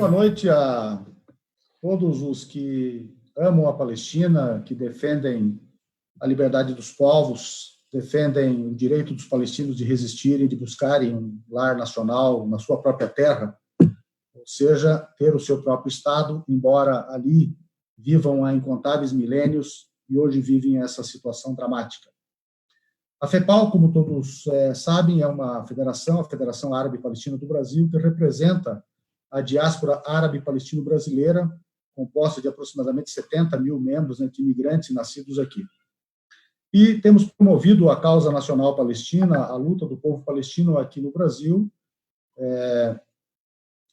Boa noite a todos os que amam a Palestina, que defendem a liberdade dos povos, defendem o direito dos palestinos de resistirem, de buscarem um lar nacional na sua própria terra, ou seja, ter o seu próprio Estado, embora ali vivam há incontáveis milênios e hoje vivem essa situação dramática. A FEPAL, como todos sabem, é uma federação, a Federação Árabe Palestina do Brasil, que representa a diáspora árabe palestino-brasileira, composta de aproximadamente 70 mil membros entre imigrantes nascidos aqui. E temos promovido a causa nacional palestina, a luta do povo palestino aqui no Brasil,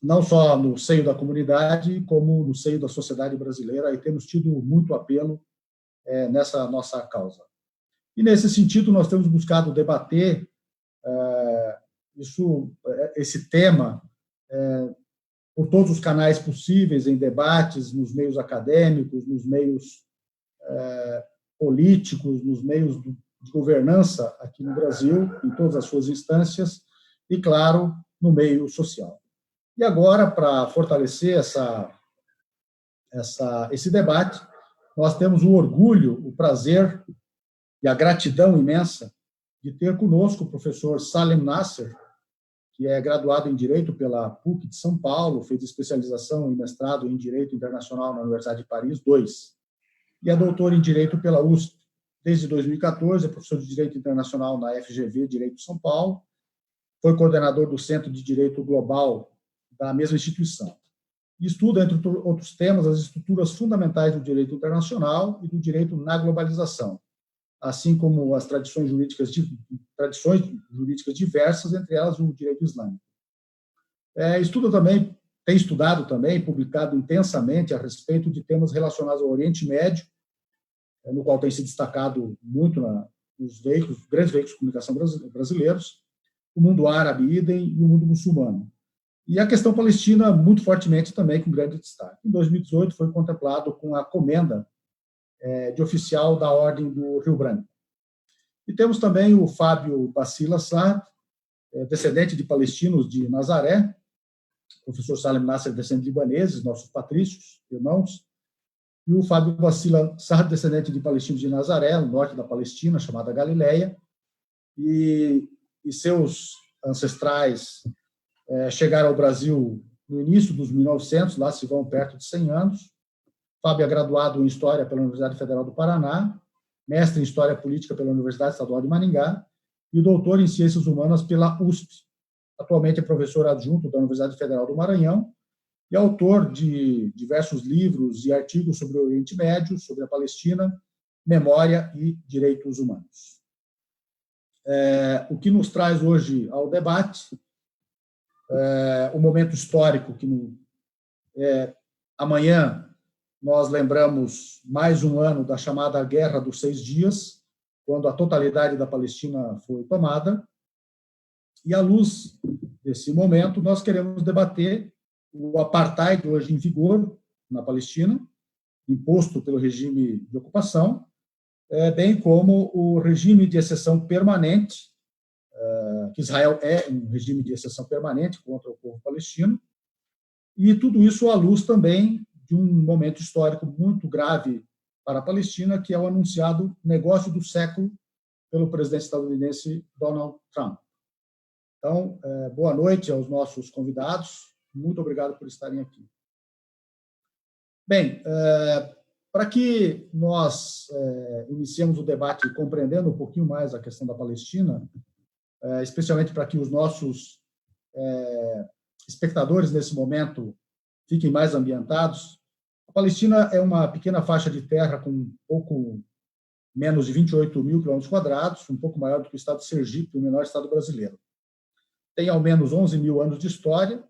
não só no seio da comunidade, como no seio da sociedade brasileira, e temos tido muito apelo nessa nossa causa. E, nesse sentido, nós temos buscado debater esse tema por todos os canais possíveis, em debates, nos meios acadêmicos, nos meios políticos, nos meios de governança aqui no Brasil, em todas as suas instâncias, e, claro, no meio social. E agora, para fortalecer esse debate, nós temos o orgulho, o prazer e a gratidão imensa de ter conosco o professor Salem Nasser, que é graduado em Direito pela PUC de São Paulo, fez especialização e mestrado em Direito Internacional na Universidade de Paris II, e é doutor em Direito pela USP. Desde 2014, é professor de Direito Internacional na FGV Direito de São Paulo, foi coordenador do Centro de Direito Global da mesma instituição. E estuda, entre outros temas, as estruturas fundamentais do direito internacional e do direito na globalização, assim como as tradições jurídicas diversas, entre elas o direito islâmico. Tem estudado também, publicado intensamente a respeito de temas relacionados ao Oriente Médio, no qual tem se destacado muito nos grandes veículos de comunicação brasileiros, o mundo árabe, idem, e o mundo muçulmano. E a questão palestina, muito fortemente também, com grande destaque. Em 2018, foi contemplado com a comenda de oficial da Ordem do Rio Branco. E temos também o Fábio Bassila Saad, descendente de palestinos de Nazaré, o professor Salem Nasser, descendente de libaneses, nossos patrícios, irmãos, e o Fábio Bassila Saad, descendente de palestinos de Nazaré, no norte da Palestina, chamada Galileia, e seus ancestrais chegaram ao Brasil no início dos 1900, lá se vão perto de 100 anos. Fábio é graduado em História pela Universidade Federal do Paraná, mestre em História Política pela Universidade Estadual de Maringá e doutor em Ciências Humanas pela USP. Atualmente é professor adjunto da Universidade Federal do Maranhão e autor de diversos livros e artigos sobre o Oriente Médio, sobre a Palestina, memória e direitos humanos. O que nos traz hoje ao debate o momento histórico que amanhã nós lembramos mais um ano da chamada Guerra dos 6 Dias, quando a totalidade da Palestina foi tomada. E, à luz desse momento, nós queremos debater o apartheid hoje em vigor na Palestina, imposto pelo regime de ocupação, bem como o regime de exceção permanente, que Israel é um regime de exceção permanente contra o povo palestino, e tudo isso à luz também de um momento histórico muito grave para a Palestina, que é o anunciado negócio do século pelo presidente estadunidense Donald Trump. Então, boa noite aos nossos convidados. Muito obrigado por estarem aqui. Bem, para que nós iniciemos o debate compreendendo um pouquinho mais a questão da Palestina, especialmente para que os nossos espectadores, nesse momento, fiquem mais ambientados, a Palestina é uma pequena faixa de terra com um pouco menos de 28 mil quilômetros quadrados, um pouco maior do que o estado de Sergipe, o menor estado brasileiro. Tem ao menos 11 mil anos de história,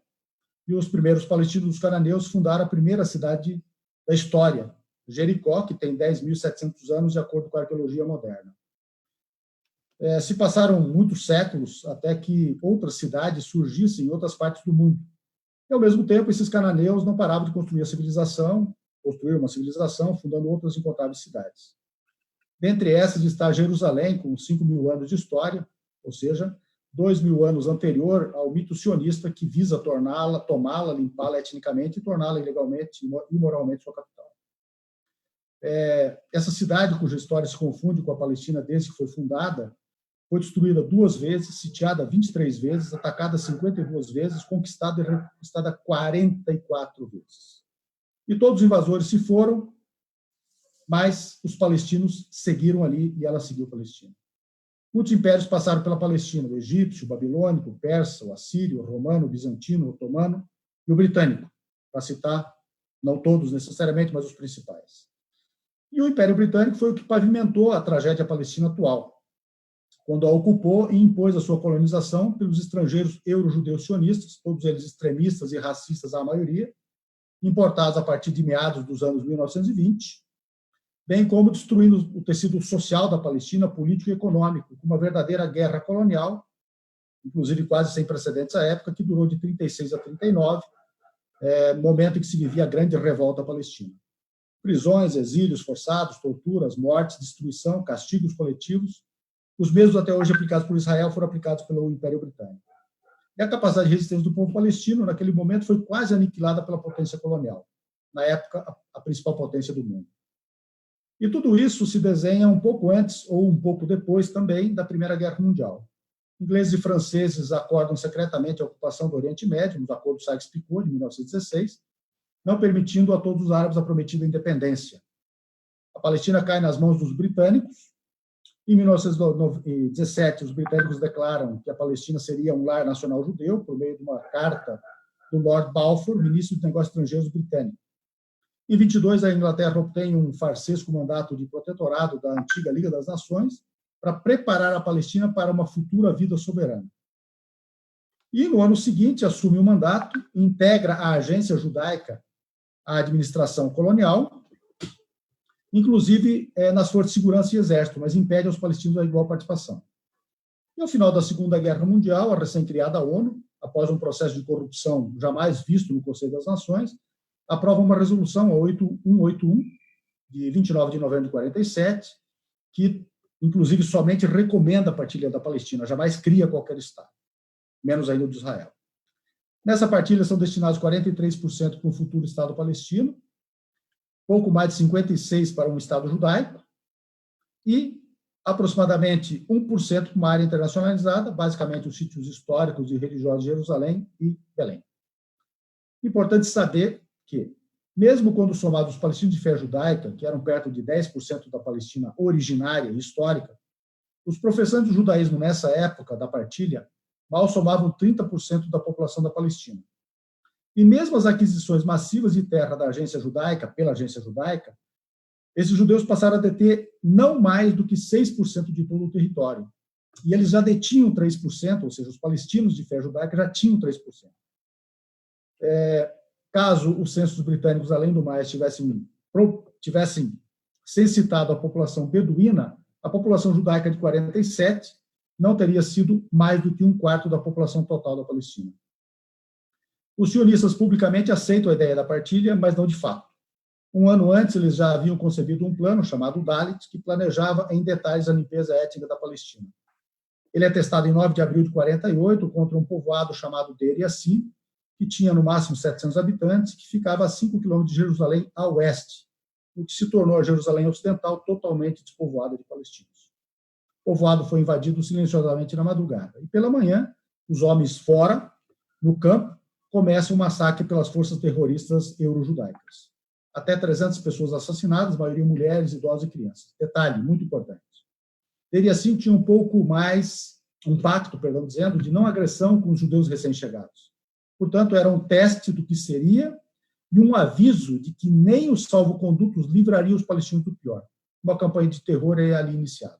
e os primeiros palestinos dos cananeus fundaram a primeira cidade da história, Jericó, que tem 10.700 anos, de acordo com a arqueologia moderna. Se passaram muitos séculos até que outras cidades surgissem em outras partes do mundo. E, ao mesmo tempo, esses cananeus não paravam de construir uma civilização, fundando outras incontáveis cidades. Dentre essas está Jerusalém, com 5 mil anos de história, ou seja, 2.000 anos anterior ao mito sionista que visa tomá-la, limpá-la etnicamente e torná-la ilegalmente e imoralmente sua capital. Essa cidade, cuja história se confunde com a Palestina desde que foi fundada, foi destruída 2 vezes, sitiada 23 vezes, atacada 52 vezes, conquistada e reconquistada 44 vezes. E todos os invasores se foram, mas os palestinos seguiram ali e ela seguiu a Palestina. Muitos impérios passaram pela Palestina: o egípcio, o babilônico, o persa, o assírio, o romano, o bizantino, o otomano e o britânico, para citar, não todos necessariamente, mas os principais. E o Império Britânico foi o que pavimentou a tragédia palestina atual, quando a ocupou e impôs a sua colonização pelos estrangeiros euro-judeus sionistas, todos eles extremistas e racistas à maioria, importados a partir de meados dos anos 1920, bem como destruindo o tecido social da Palestina, político e econômico, com uma verdadeira guerra colonial, inclusive quase sem precedentes à época, que durou de 36 a 39, momento em que se vivia a grande revolta palestina. Prisões, exílios forçados, torturas, mortes, destruição, castigos coletivos, os mesmos até hoje aplicados por Israel foram aplicados pelo Império Britânico. E a capacidade de resistência do povo palestino, naquele momento, foi quase aniquilada pela potência colonial, na época, a principal potência do mundo. E tudo isso se desenha um pouco antes ou um pouco depois também da Primeira Guerra Mundial. Ingleses e franceses acordam secretamente a ocupação do Oriente Médio, no Acordo Sykes-Picot, de 1916, não permitindo a todos os árabes a prometida independência. A Palestina cai nas mãos dos britânicos. Em 1917, os britânicos declaram que a Palestina seria um lar nacional judeu, por meio de uma carta do Lord Balfour, ministro de Negócios Estrangeiros britânico. Em 22, a Inglaterra obtém um farsesco mandato de protetorado da antiga Liga das Nações para preparar a Palestina para uma futura vida soberana. E, no ano seguinte, assume o mandato, integra a agência judaica à administração colonial, inclusive nas forças de segurança e exército, mas impede aos palestinos a igual participação. E, ao final da Segunda Guerra Mundial, a recém-criada ONU, após um processo de corrupção jamais visto no Conselho das Nações, aprova uma resolução, a 8181, de 29 de novembro de 47, que, inclusive, somente recomenda a partilha da Palestina, jamais cria qualquer Estado, menos ainda o de Israel. Nessa partilha são destinados 43% para um futuro Estado palestino, pouco mais de 56% para um Estado judaico e aproximadamente 1% para uma área internacionalizada, basicamente os sítios históricos e religiosos de Jerusalém e Belém. Importante saber que, mesmo quando somados os palestinos de fé judaica, que eram perto de 10% da Palestina originária e histórica, os professantes do judaísmo nessa época da partilha mal somavam 30% da população da Palestina. E mesmo as aquisições massivas de terra da agência judaica, pela agência judaica, esses judeus passaram a deter não mais do que 6% de todo o território. E eles já detinham 3%, ou seja, os palestinos de fé judaica já tinham 3%. Caso os censos britânicos, além do mais, tivessem censitado a população beduína, a população judaica de 47 não teria sido mais do que 1/4 da população total da Palestina. Os sionistas publicamente aceitam a ideia da partilha, mas não de fato. Um ano antes, eles já haviam concebido um plano chamado Dalit, que planejava em detalhes a limpeza étnica da Palestina. Ele é testado em 9 de abril de 48 contra um povoado chamado Deir Yassin, que tinha no máximo 700 habitantes, que ficava a 5 quilômetros de Jerusalém a oeste, o que se tornou a Jerusalém Ocidental totalmente despovoada de palestinos. O povoado foi invadido silenciosamente na madrugada. E pela manhã, os homens fora, no campo, começam um massacre pelas forças terroristas euro-judaicas. Até 300 pessoas assassinadas, a maioria mulheres, idosos e crianças. Detalhe muito importante. Deir Yassin tinha um pacto, dizendo, de não agressão com os judeus recém-chegados. Portanto, era um teste do que seria e um aviso de que nem os salvo-condutos livrariam os palestinos do pior. Uma campanha de terror é ali iniciada.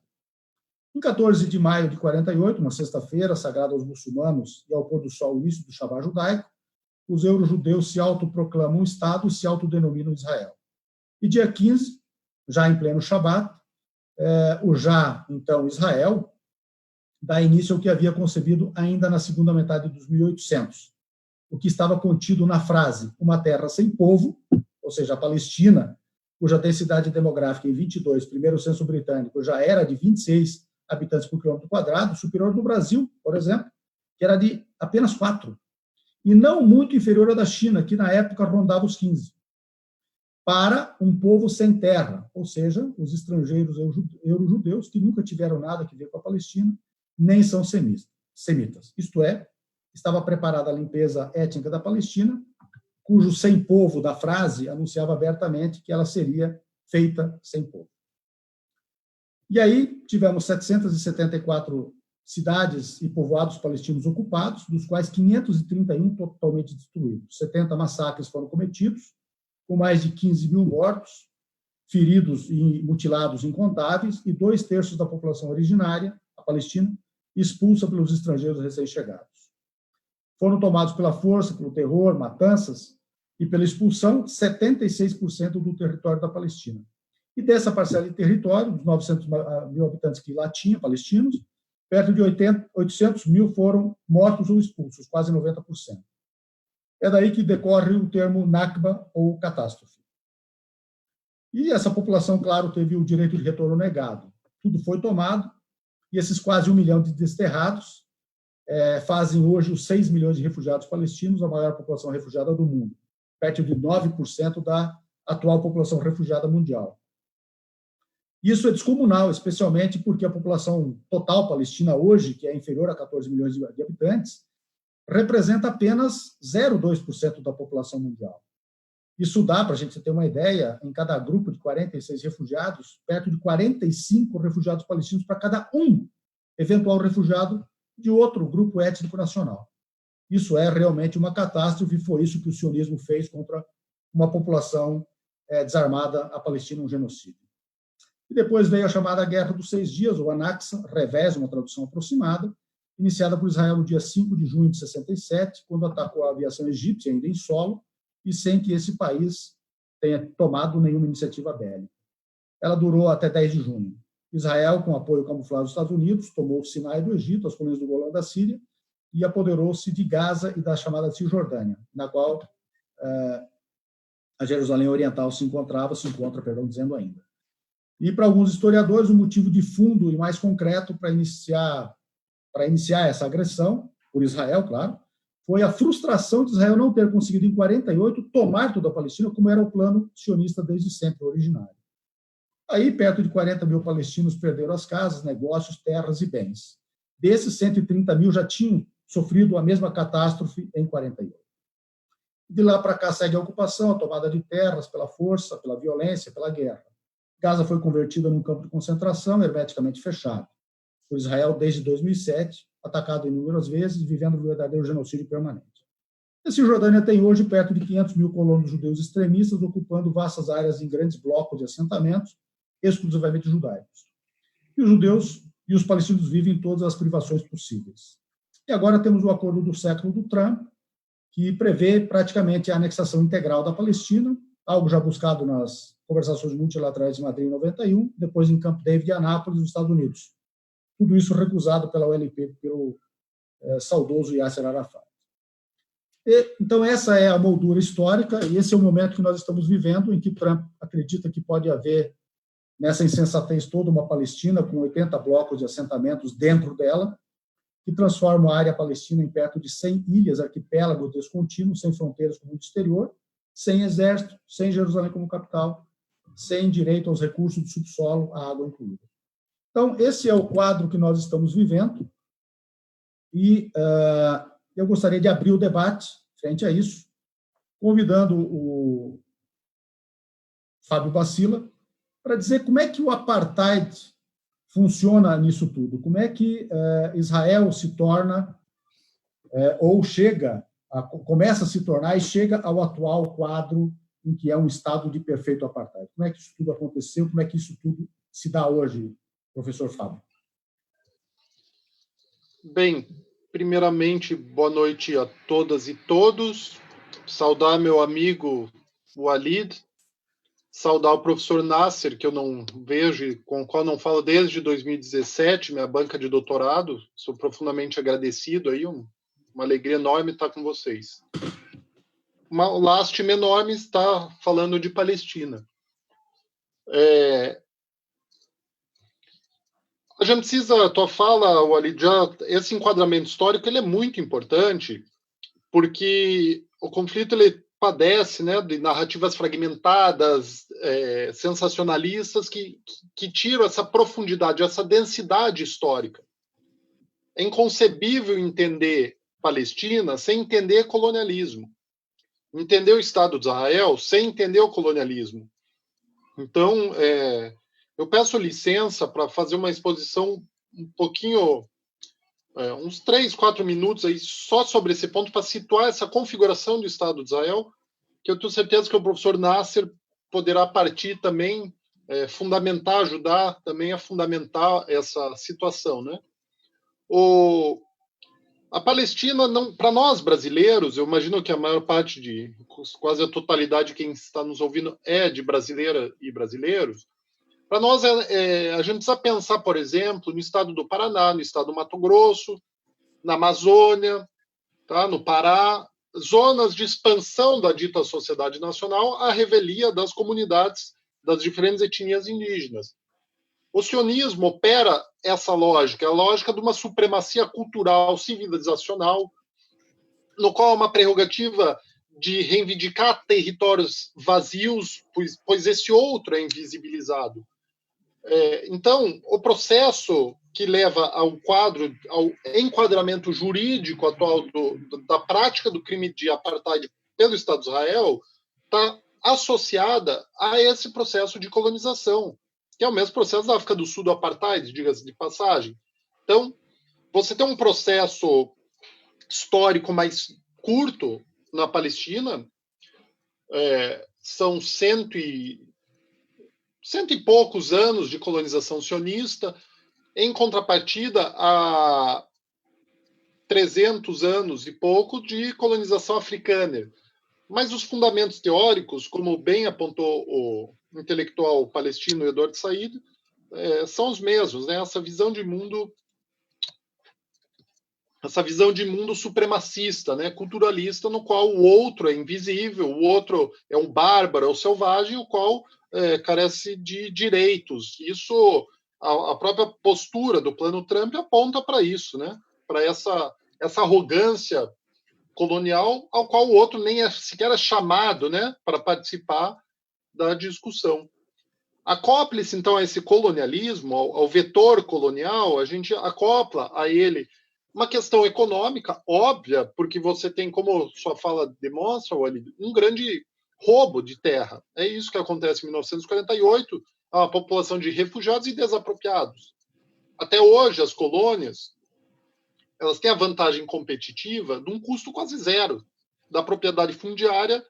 Em 14 de maio de 48, uma sexta-feira, sagrada aos muçulmanos e ao pôr do sol, o início do Shabat judaico, os euro-judeus se autoproclamam um Estado e se autodenominam Israel. E dia 15, já em pleno Shabat, então, Israel, dá início ao que havia concebido ainda na segunda metade dos 1800, o que estava contido na frase uma terra sem povo, ou seja, a Palestina, cuja densidade demográfica em 22, primeiro censo britânico, já era de 26 habitantes por quilômetro quadrado, superior do Brasil, por exemplo, que era de apenas 4, e não muito inferior à da China, que na época rondava os 15, para um povo sem terra, ou seja, os estrangeiros eurojudeus, que nunca tiveram nada a ver com a Palestina, nem são semitas. Isto é, estava preparada a limpeza étnica da Palestina, cujo sem povo da frase anunciava abertamente que ela seria feita sem povo. E aí tivemos 774 cidades e povoados palestinos ocupados, dos quais 531 totalmente destruídos. 70 massacres foram cometidos, com mais de 15 mil mortos, feridos e mutilados incontáveis, e 2/3 da população originária, a Palestina, expulsa pelos estrangeiros recém-chegados. Foram tomados pela força, pelo terror, matanças, e pela expulsão, 76% do território da Palestina. E dessa parcela de território, dos 900 mil habitantes que lá tinha, palestinos, perto de 800 mil foram mortos ou expulsos, quase 90%. É daí que decorre o termo Nakba, ou catástrofe. E essa população, claro, teve o direito de retorno negado. Tudo foi tomado, e esses quase 1 milhão de desterrados fazem hoje os 6 milhões de refugiados palestinos, a maior população refugiada do mundo, perto de 9% da atual população refugiada mundial. Isso é descomunal, especialmente porque a população total palestina hoje, que é inferior a 14 milhões de habitantes, representa apenas 0,2% da população mundial. Isso dá, para a gente ter uma ideia, em cada grupo de 46 refugiados, perto de 45 refugiados palestinos para cada eventual refugiado de outro grupo étnico nacional. Isso é realmente uma catástrofe, e foi isso que o sionismo fez contra uma população desarmada, a Palestina, um genocídio. E depois veio a chamada Guerra dos 6 Dias, ou Anaxa, revés, uma tradução aproximada, iniciada por Israel no dia 5 de junho de 67, quando atacou a aviação egípcia, ainda em solo, e sem que esse país tenha tomado nenhuma iniciativa bélica. Ela durou até 10 de junho. Israel, com apoio camuflado dos Estados Unidos, tomou o Sinai do Egito, as colinas do Golã da Síria, e apoderou-se de Gaza e da chamada Cisjordânia, na qual a Jerusalém Oriental se encontra, dizendo ainda. E, para alguns historiadores, o motivo de fundo e mais concreto para iniciar essa agressão, por Israel, claro, foi a frustração de Israel não ter conseguido, em 48, tomar toda a Palestina, como era o plano sionista desde sempre, originário. Aí, perto de 40 mil palestinos perderam as casas, negócios, terras e bens. Desses, 130 mil já tinham sofrido a mesma catástrofe em 48. De lá para cá segue a ocupação, a tomada de terras pela força, pela violência, pela guerra. Gaza foi convertida num campo de concentração hermeticamente fechado por Israel desde 2007, atacado inúmeras vezes, vivendo um verdadeiro genocídio permanente. A Cisjordânia tem hoje perto de 500 mil colonos judeus extremistas, ocupando vastas áreas em grandes blocos de assentamentos, exclusivamente judaicos. E os judeus e os palestinos vivem em todas as privações possíveis. E agora temos o acordo do século do Trump, que prevê praticamente a anexação integral da Palestina, algo já buscado nas conversações multilaterais de Madrid em 91, depois em Camp David e Anápolis, nos Estados Unidos. Tudo isso recusado pela OLP, pelo saudoso Yasser Arafat. Então, essa é a moldura histórica, e esse é o momento que nós estamos vivendo, em que Trump acredita que pode haver, nessa insensatez toda, uma Palestina com 80 blocos de assentamentos dentro dela, que transforma a área palestina em perto de 100 ilhas, arquipélagos descontínuos, sem fronteiras com o mundo exterior, sem exército, sem Jerusalém como capital, sem direito aos recursos do subsolo, a água incluída. Então, esse é o quadro que nós estamos vivendo, e eu gostaria de abrir o debate frente a isso, convidando o Fábio Bacila para dizer como é que o apartheid funciona nisso tudo, como é que Israel se torna, ou começa a se tornar e chega ao atual quadro em que é um estado de perfeito apartheid. Como é que isso tudo aconteceu, como é que isso tudo se dá hoje, professor Fábio? Bem, primeiramente, boa noite a todas e todos. Saudar meu amigo Walid, saudar o professor Nasser, que eu não vejo e com o qual não falo desde 2017, minha banca de doutorado. Sou profundamente agradecido aí, uma alegria enorme estar com vocês. Uma lástima enorme estar falando de Palestina. A gente precisa, a tua fala, Walid, já, esse enquadramento histórico ele é muito importante, porque o conflito ele padece, né, de narrativas fragmentadas, sensacionalistas, que tiram essa profundidade, essa densidade histórica. É inconcebível entender Palestina sem entender colonialismo. Entender o Estado de Israel sem entender o colonialismo. Então, eu peço licença para fazer uma exposição um pouquinho, uns 3, 4 minutos aí só sobre esse ponto, para situar essa configuração do Estado de Israel, que eu tenho certeza que o professor Nasser poderá partir também, fundamentar, ajudar também a fundamentar essa situação, né? A Palestina, para nós brasileiros, eu imagino que a maior parte quase a totalidade de quem está nos ouvindo é de brasileira e brasileiros. Para nós, a gente precisa pensar, por exemplo, no estado do Paraná, no estado do Mato Grosso, na Amazônia, tá? No Pará, zonas de expansão da dita sociedade nacional à revelia das comunidades das diferentes etnias indígenas. O sionismo opera essa lógica, a lógica de uma supremacia cultural, civilizacional, no qual há uma prerrogativa de reivindicar territórios vazios, pois esse outro é invisibilizado. Então, o processo que leva ao enquadramento jurídico atual da prática do crime de apartheid pelo Estado de Israel está associada a esse processo de colonização, que é o mesmo processo da África do Sul do apartheid, diga-se de passagem. Então, você tem um processo histórico mais curto na Palestina, são cento e poucos anos de colonização sionista, em contrapartida a 300 anos e pouco de colonização africana. Mas os fundamentos teóricos, como bem apontou o intelectual palestino Edward Said, são os mesmos, né? Essa visão de mundo supremacista, né? Culturalista, no qual o outro é invisível, o outro é um bárbaro, é o selvagem, o qual carece de direitos. Isso, a própria postura do plano Trump aponta para isso, né? Para essa arrogância colonial, ao qual o outro nem sequer é chamado, né? Para participar da discussão. Acople-se, então, a esse colonialismo, ao vetor colonial, a gente acopla a ele uma questão econômica óbvia, porque você tem, como sua fala demonstra, Walid, um grande roubo de terra. É isso que acontece em 1948, a população de refugiados e desapropriados. Até hoje, as colônias, elas têm a vantagem competitiva de um custo quase zero da propriedade fundiária.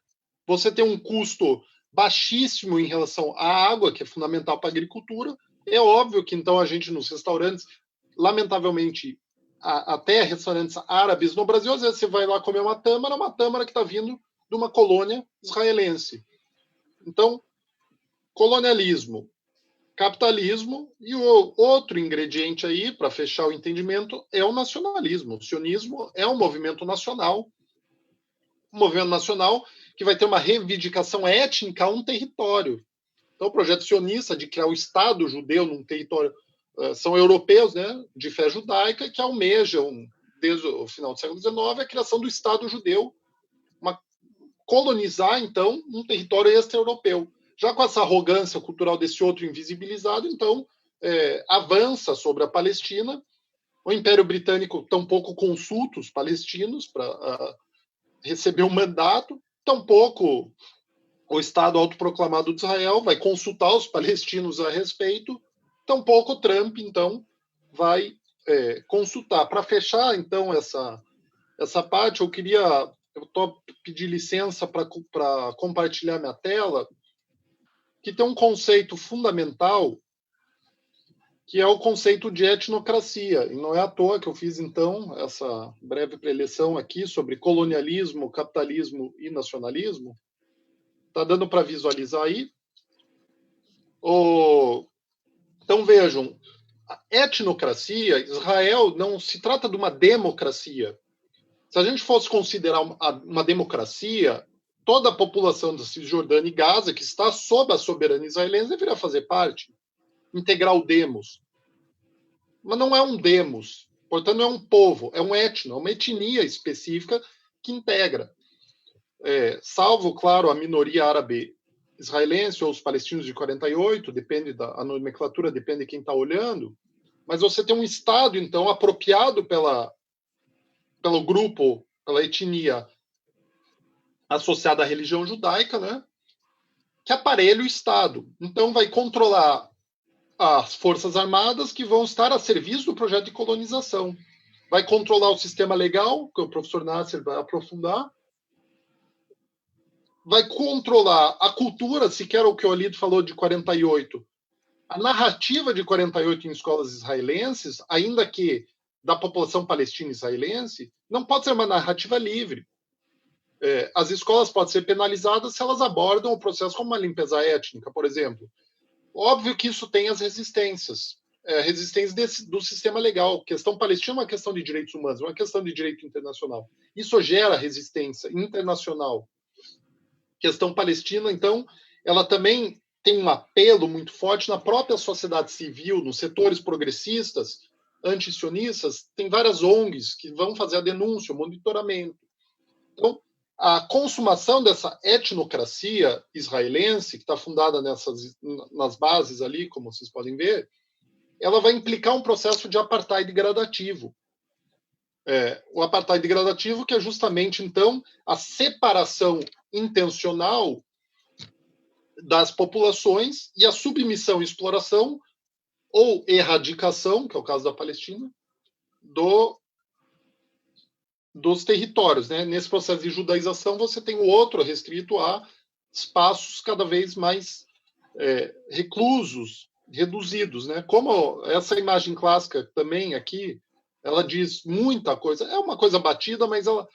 Você tem um custo baixíssimo em relação à água, que é fundamental para a agricultura. É óbvio que, então, a gente nos restaurantes, lamentavelmente, até restaurantes árabes no Brasil, às vezes você vai lá comer uma tâmara que está vindo de uma colônia israelense. Então, colonialismo, capitalismo e o outro ingrediente aí, para fechar o entendimento, é o nacionalismo. O sionismo é um movimento nacional que vai ter uma reivindicação étnica a um território. Então, o projeto sionista de criar o Estado judeu num território são europeus, né, de fé judaica, que almejam, desde o final do século XIX, a criação do Estado judeu, colonizar, então, um território extra-europeu. Já com essa arrogância cultural desse outro invisibilizado, então, avança sobre a Palestina. O Império Britânico tampouco consulta os palestinos para receber um mandato, tampouco o Estado autoproclamado de Israel vai consultar os palestinos a respeito, tampouco Trump, então, vai consultar. Para fechar, então, essa parte, eu pedir licença para compartilhar minha tela, que tem um conceito fundamental, que é o conceito de etnocracia. E não é à toa que eu fiz, então, essa breve preleção aqui sobre colonialismo, capitalismo e nacionalismo. Está dando para visualizar aí? Então, vejam, a etnocracia, Israel não se trata de uma democracia. Se a gente fosse considerar uma democracia, toda a população da Cisjordânia e Gaza, que está sob a soberania israelense, deveria fazer parte, integrar o demos. mas não é um demos, portanto não é um povo, é um etno, é uma etnia específica que integra. Salvo, claro, a minoria árabe israelense ou os palestinos de 48, depende a nomenclatura, depende de quem está olhando, mas você tem um Estado, então, apropriado pelo grupo, pela etnia associada à religião judaica, né, que aparelha o Estado. Então, vai controlar as Forças Armadas que vão estar a serviço do projeto de colonização. Vai controlar o sistema legal, que o professor Nasser vai aprofundar, vai controlar a cultura, sequer o que o Walid falou de 48. A narrativa de 48 em escolas israelenses, ainda que da população palestina israelense, não pode ser uma narrativa livre. As escolas podem ser penalizadas se elas abordam o processo como uma limpeza étnica, por exemplo. Óbvio que isso tem as resistências. Resistências do sistema legal. A questão palestina é uma questão de direitos humanos, uma questão de direito internacional. Isso gera resistência internacional. A questão palestina, então, ela também tem um apelo muito forte na própria sociedade civil, nos setores progressistas, antisionistas. Tem várias ONGs que vão fazer a denúncia, o monitoramento. Então, a consumação dessa etnocracia israelense, que está fundada nas bases ali, como vocês podem ver, ela vai implicar um processo de apartheid gradativo. O apartheid gradativo, que é justamente, então, a separação intencional das populações e a submissão e exploração ou erradicação, que é o caso da Palestina, dos territórios. Né? Nesse processo de judaização, você tem o outro restrito a espaços cada vez mais reclusos, reduzidos. Né? Como essa imagem clássica também aqui, ela diz muita coisa. É uma coisa batida, mas ela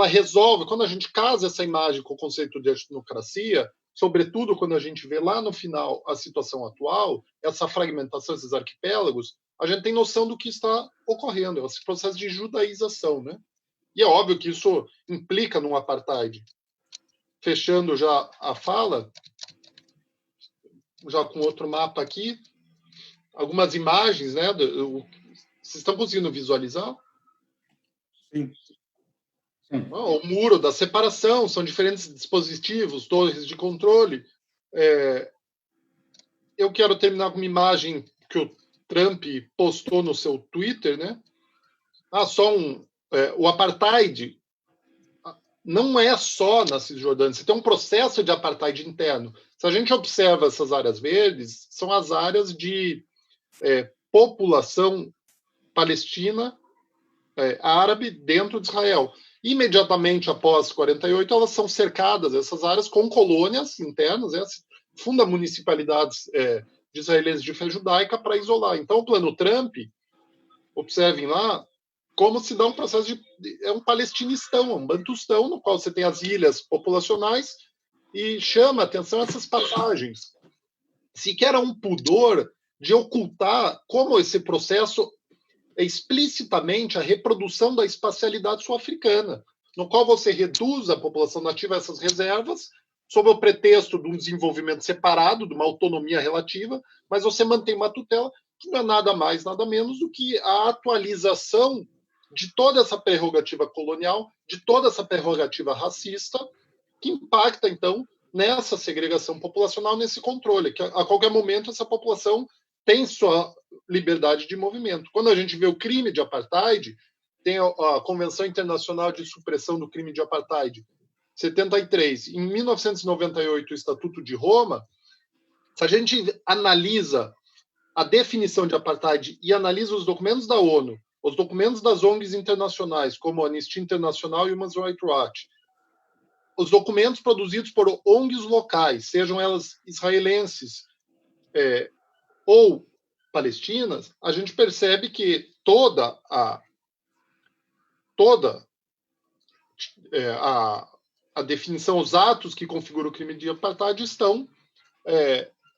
resolve. Quando a gente casa essa imagem com o conceito de etnocracia, sobretudo quando a gente vê lá no final a situação atual, essa fragmentação, esses arquipélagos, a gente tem noção do que está ocorrendo, esse processo de judaização, né? E é óbvio que isso implica num apartheid. Fechando já a fala, já com outro mapa aqui, algumas imagens, né? Vocês estão conseguindo visualizar? Sim. Sim. O muro da separação, são diferentes dispositivos, torres de controle. Eu quero terminar com uma imagem que o Trump postou no seu Twitter, né? O apartheid não é só na Cisjordânia, você tem um processo de apartheid interno. Se a gente observa essas áreas verdes, são as áreas de população palestina árabe dentro de Israel. Imediatamente após 48, elas são cercadas, essas áreas, com colônias internas, funda municipalidades de israelenses de fé judaica para isolar. Então, o plano Trump, observem lá, como se dá um processo é um palestinistão, um bantustão, no qual você tem as ilhas populacionais e chama a atenção essas passagens. Sequer há um pudor de ocultar como esse processo é explicitamente a reprodução da espacialidade sul-africana, no qual você reduz a população nativa a essas reservas, sob o pretexto de um desenvolvimento separado, de uma autonomia relativa, mas você mantém uma tutela que não é nada mais, nada menos do que a atualização de toda essa prerrogativa colonial, de toda essa prerrogativa racista, que impacta, então, nessa segregação populacional, nesse controle, que a qualquer momento essa população tem sua liberdade de movimento. Quando a gente vê o crime de apartheid, tem a Convenção Internacional de Supressão do Crime de Apartheid, 73. Em 1998, o Estatuto de Roma, se a gente analisa a definição de apartheid e analisa os documentos da ONU, os documentos das ONGs internacionais, como a Anistia Internacional e o Human Rights Watch, os documentos produzidos por ONGs locais, sejam elas israelenses ou palestinas, a gente percebe que toda a definição, os atos que configuram o crime de apartheid estão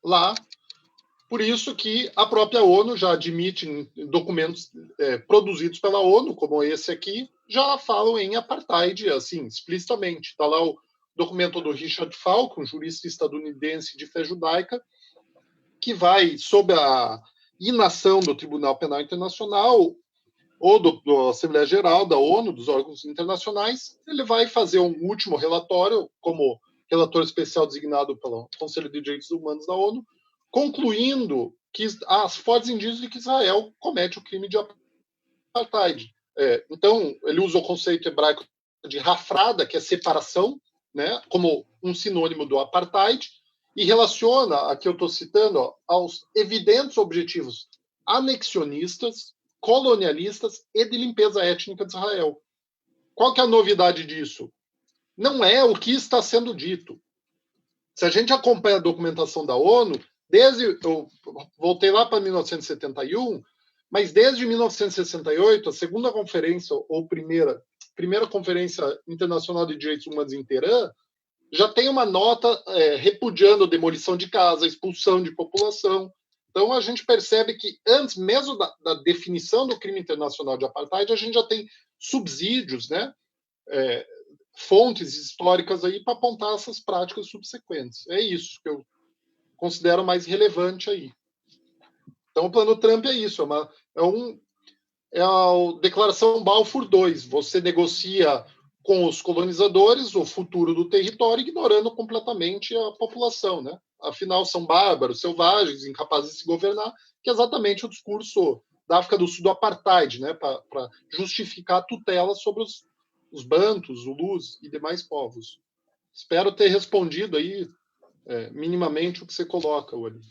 lá. Por isso que a própria ONU já admite documentos produzidos pela ONU, como esse aqui, já falam em apartheid, assim, explicitamente. Está lá o documento do Richard Falk, um jurista estadunidense de fé judaica, que vai, sob a inação do Tribunal Penal Internacional ou da Assembleia Geral da ONU, dos órgãos internacionais, ele vai fazer um último relatório, como relator especial designado pelo Conselho de Direitos Humanos da ONU, concluindo que há fortes indícios de que Israel comete o crime de apartheid. Então, ele usa o conceito hebraico de hafrada, que é separação, né, como um sinônimo do apartheid, e relaciona, aqui eu estou citando, aos evidentes objetivos anexionistas, colonialistas e de limpeza étnica de Israel. Qual que é a novidade disso? Não é o que está sendo dito. Se a gente acompanha a documentação da ONU, eu voltei lá para 1971, mas desde 1968, a segunda conferência, ou primeira conferência internacional de direitos humanos em Teherã, já tem uma nota repudiando a demolição de casa, expulsão de população. Então, a gente percebe que, antes mesmo da definição do crime internacional de apartheid, a gente já tem subsídios, né, fontes históricas aí para apontar essas práticas subsequentes. É isso que eu considero mais relevante aí. Então, o Plano Trump é isso, é a Declaração Balfour II. Você negocia com os colonizadores o futuro do território, ignorando completamente a população, né? Afinal, são bárbaros, selvagens, incapazes de se governar, que é exatamente o discurso da África do Sul do apartheid, né? Para justificar a tutela sobre os bantus, zulus e demais povos. Espero ter respondido aí minimamente o que você coloca, Wally.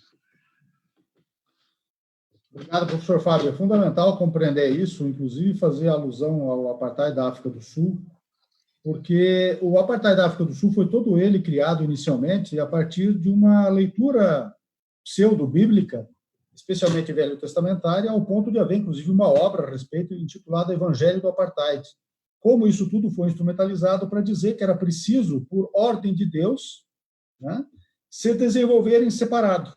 Obrigado, professor Fábio. É fundamental compreender isso, inclusive fazer alusão ao apartheid da África do Sul, porque o apartheid da África do Sul foi todo ele criado inicialmente a partir de uma leitura pseudo-bíblica, especialmente velho testamentária, ao ponto de haver, inclusive, uma obra a respeito intitulada Evangelho do Apartheid. Como isso tudo foi instrumentalizado para dizer que era preciso, por ordem de Deus, né, se desenvolver em separado.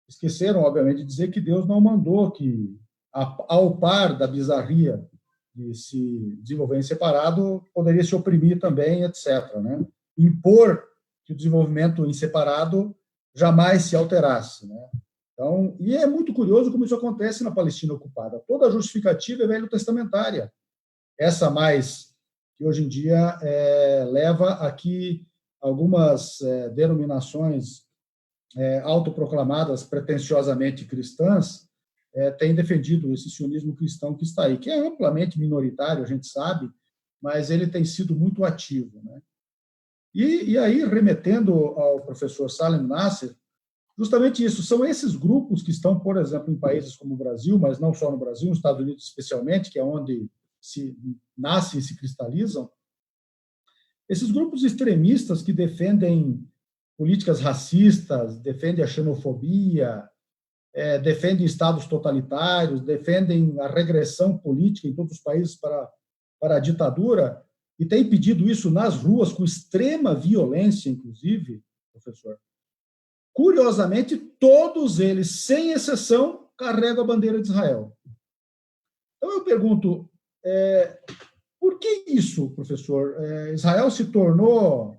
Esqueceram, obviamente, de dizer que Deus não mandou que, ao par da bizarria de se desenvolver em separado, poderia se oprimir também, etc. Né? Impor que o desenvolvimento em separado jamais se alterasse. Né? Então, e é muito curioso como isso acontece na Palestina ocupada. Toda a justificativa é velho-testamentária. Essa mais, que hoje em dia leva a que algumas denominações autoproclamadas pretensiosamente cristãs têm defendido esse sionismo cristão que está aí, que é amplamente minoritário, a gente sabe, mas ele tem sido muito ativo. Né? E aí, remetendo ao professor Salim Nasser, justamente isso, são esses grupos que estão, por exemplo, em países como o Brasil, mas não só no Brasil, nos Estados Unidos especialmente, que é onde se nascem e se cristalizam, esses grupos extremistas que defendem políticas racistas, defendem a xenofobia, defendem estados totalitários, defendem a regressão política em todos os países para a ditadura, e têm pedido isso nas ruas com extrema violência, inclusive, professor. Curiosamente, todos eles, sem exceção, carregam a bandeira de Israel. Então, eu pergunto, por que isso, professor? Israel se tornou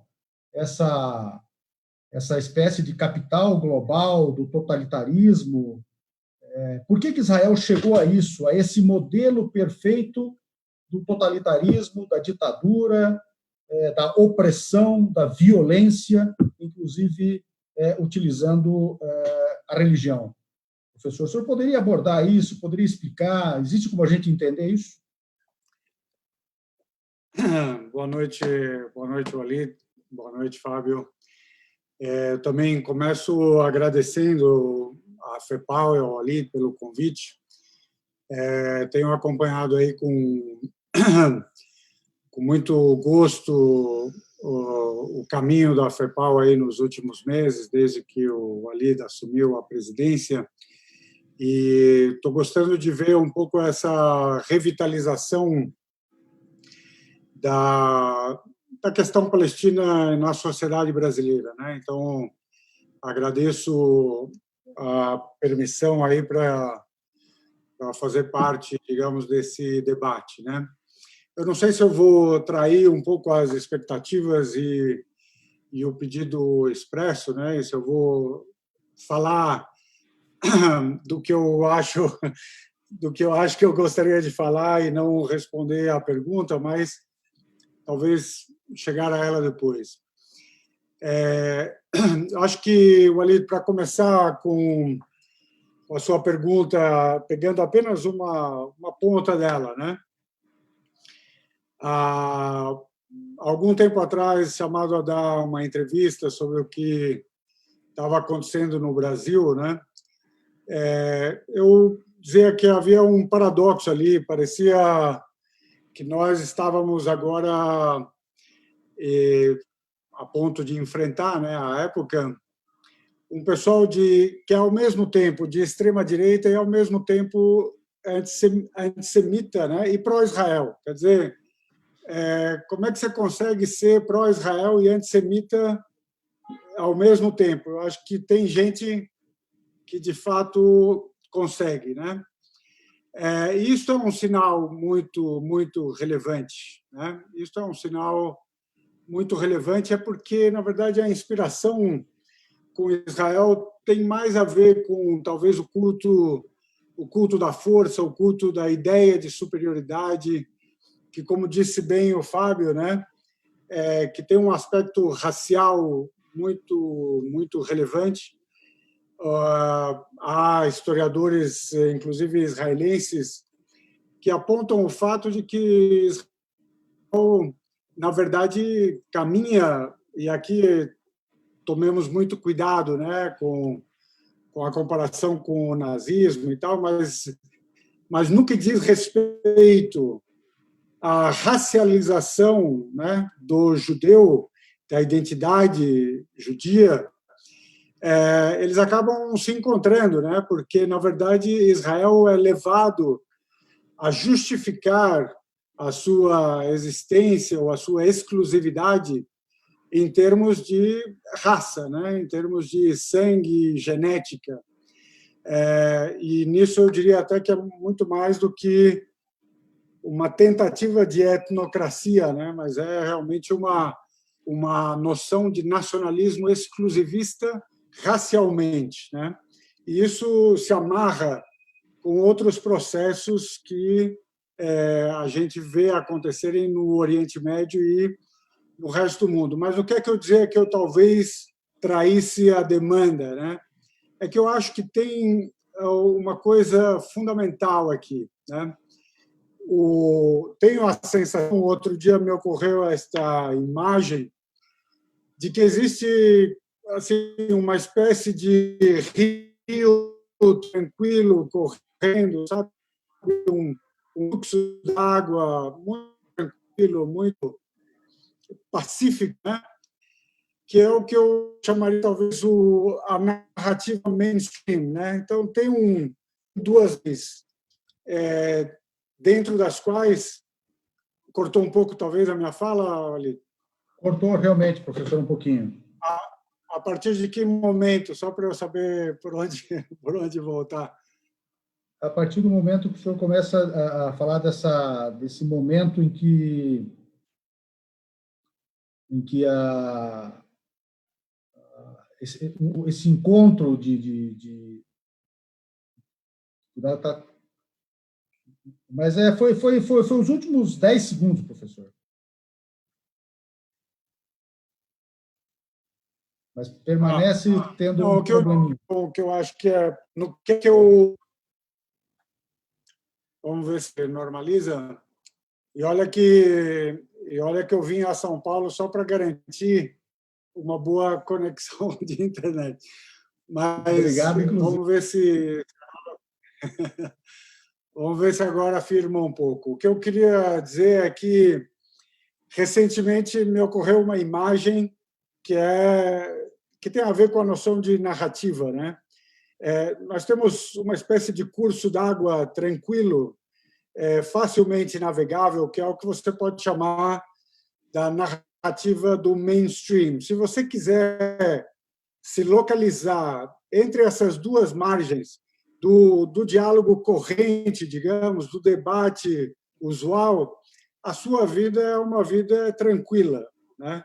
essa espécie de capital global do totalitarismo. Por que Israel chegou a isso, a esse modelo perfeito do totalitarismo, da ditadura, da opressão, da violência, inclusive utilizando a religião? Professor, o senhor poderia abordar isso, poderia explicar? Existe como a gente entender isso? Boa noite, Walid. Boa noite, Fábio. Eu também começo agradecendo a FEPAL e ao Walid pelo convite. Tenho acompanhado aí com muito gosto o caminho da FEPAL aí nos últimos meses, desde que o Walid assumiu a presidência, e estou gostando de ver um pouco essa revitalização da questão palestina na sociedade brasileira, né? Então, agradeço a permissão aí para fazer parte, digamos, desse debate, né? Eu não sei se eu vou trair um pouco as expectativas e o pedido expresso, né? Se eu vou falar do que eu acho que eu gostaria de falar e não responder à pergunta, mas talvez chegar a ela depois. Acho que, Walid, para começar com a sua pergunta, pegando apenas uma ponta dela, né? Há algum tempo atrás, chamado a dar uma entrevista sobre o que estava acontecendo no Brasil, né? Eu dizia que havia um paradoxo ali, parecia que nós estávamos agora a ponto de enfrentar, né, à época, um pessoal que é ao mesmo tempo de extrema direita e ao mesmo tempo antissemita, né, e pró-Israel. Quer dizer, como é que você consegue ser pró-Israel e antissemita ao mesmo tempo? Eu acho que tem gente que de fato consegue, né? Isso é um sinal muito relevante, né? Isso é um sinal muito relevante, é porque, na verdade, a inspiração com Israel tem mais a ver com, talvez, o culto da força, o culto da ideia de superioridade, que, como disse bem o Fábio, né, que tem um aspecto racial muito relevante. Há historiadores, inclusive israelenses, que apontam o fato de que Israel, na verdade, caminha, e aqui tomemos muito cuidado, né, com a comparação com o nazismo e tal, mas no que diz respeito à racialização, né, do judeu, da identidade judia, eles acabam se encontrando, né, porque, na verdade, Israel é levado a justificar a sua existência ou a sua exclusividade em termos de raça, né? Em termos de sangue, genética. E nisso eu diria até que é muito mais do que uma tentativa de etnocracia, né? Mas é realmente uma noção de nacionalismo exclusivista racialmente, né? E isso se amarra com outros processos que a gente vê acontecerem no Oriente Médio e no resto do mundo. Mas o que é que eu dizia que eu talvez traísse a demanda, né? É que eu acho que tem uma coisa fundamental aqui, né? Tenho a sensação, outro dia me ocorreu esta imagem de que existe assim uma espécie de rio tranquilo correndo, sabe? Um fluxo d'água muito tranquilo, muito pacífico, né? Que é o que eu chamaria talvez a narrativa mainstream, né? Então tem duas dentro das quais cortou um pouco talvez a minha fala ali. Cortou realmente, professor, um pouquinho. A partir de que momento, só para eu saber por onde voltar? A partir do momento que o senhor começa a falar desse momento em que esse encontro mas foi os últimos 10 segundos, professor. Mas permanece tendo um probleminha. O que eu acho que é no que eu vamos ver se normaliza. E olha que eu vim a São Paulo só para garantir uma boa conexão de internet. Mas obrigado, inclusive. Vamos ver se agora afirma um pouco. O que eu queria dizer é que recentemente me ocorreu uma imagem que tem a ver com a noção de narrativa, né? Nós temos uma espécie de curso d'água tranquilo, facilmente navegável, que é o que você pode chamar da narrativa do mainstream. Se você quiser se localizar entre essas duas margens do diálogo corrente, digamos, do debate usual, a sua vida é uma vida tranquila, né?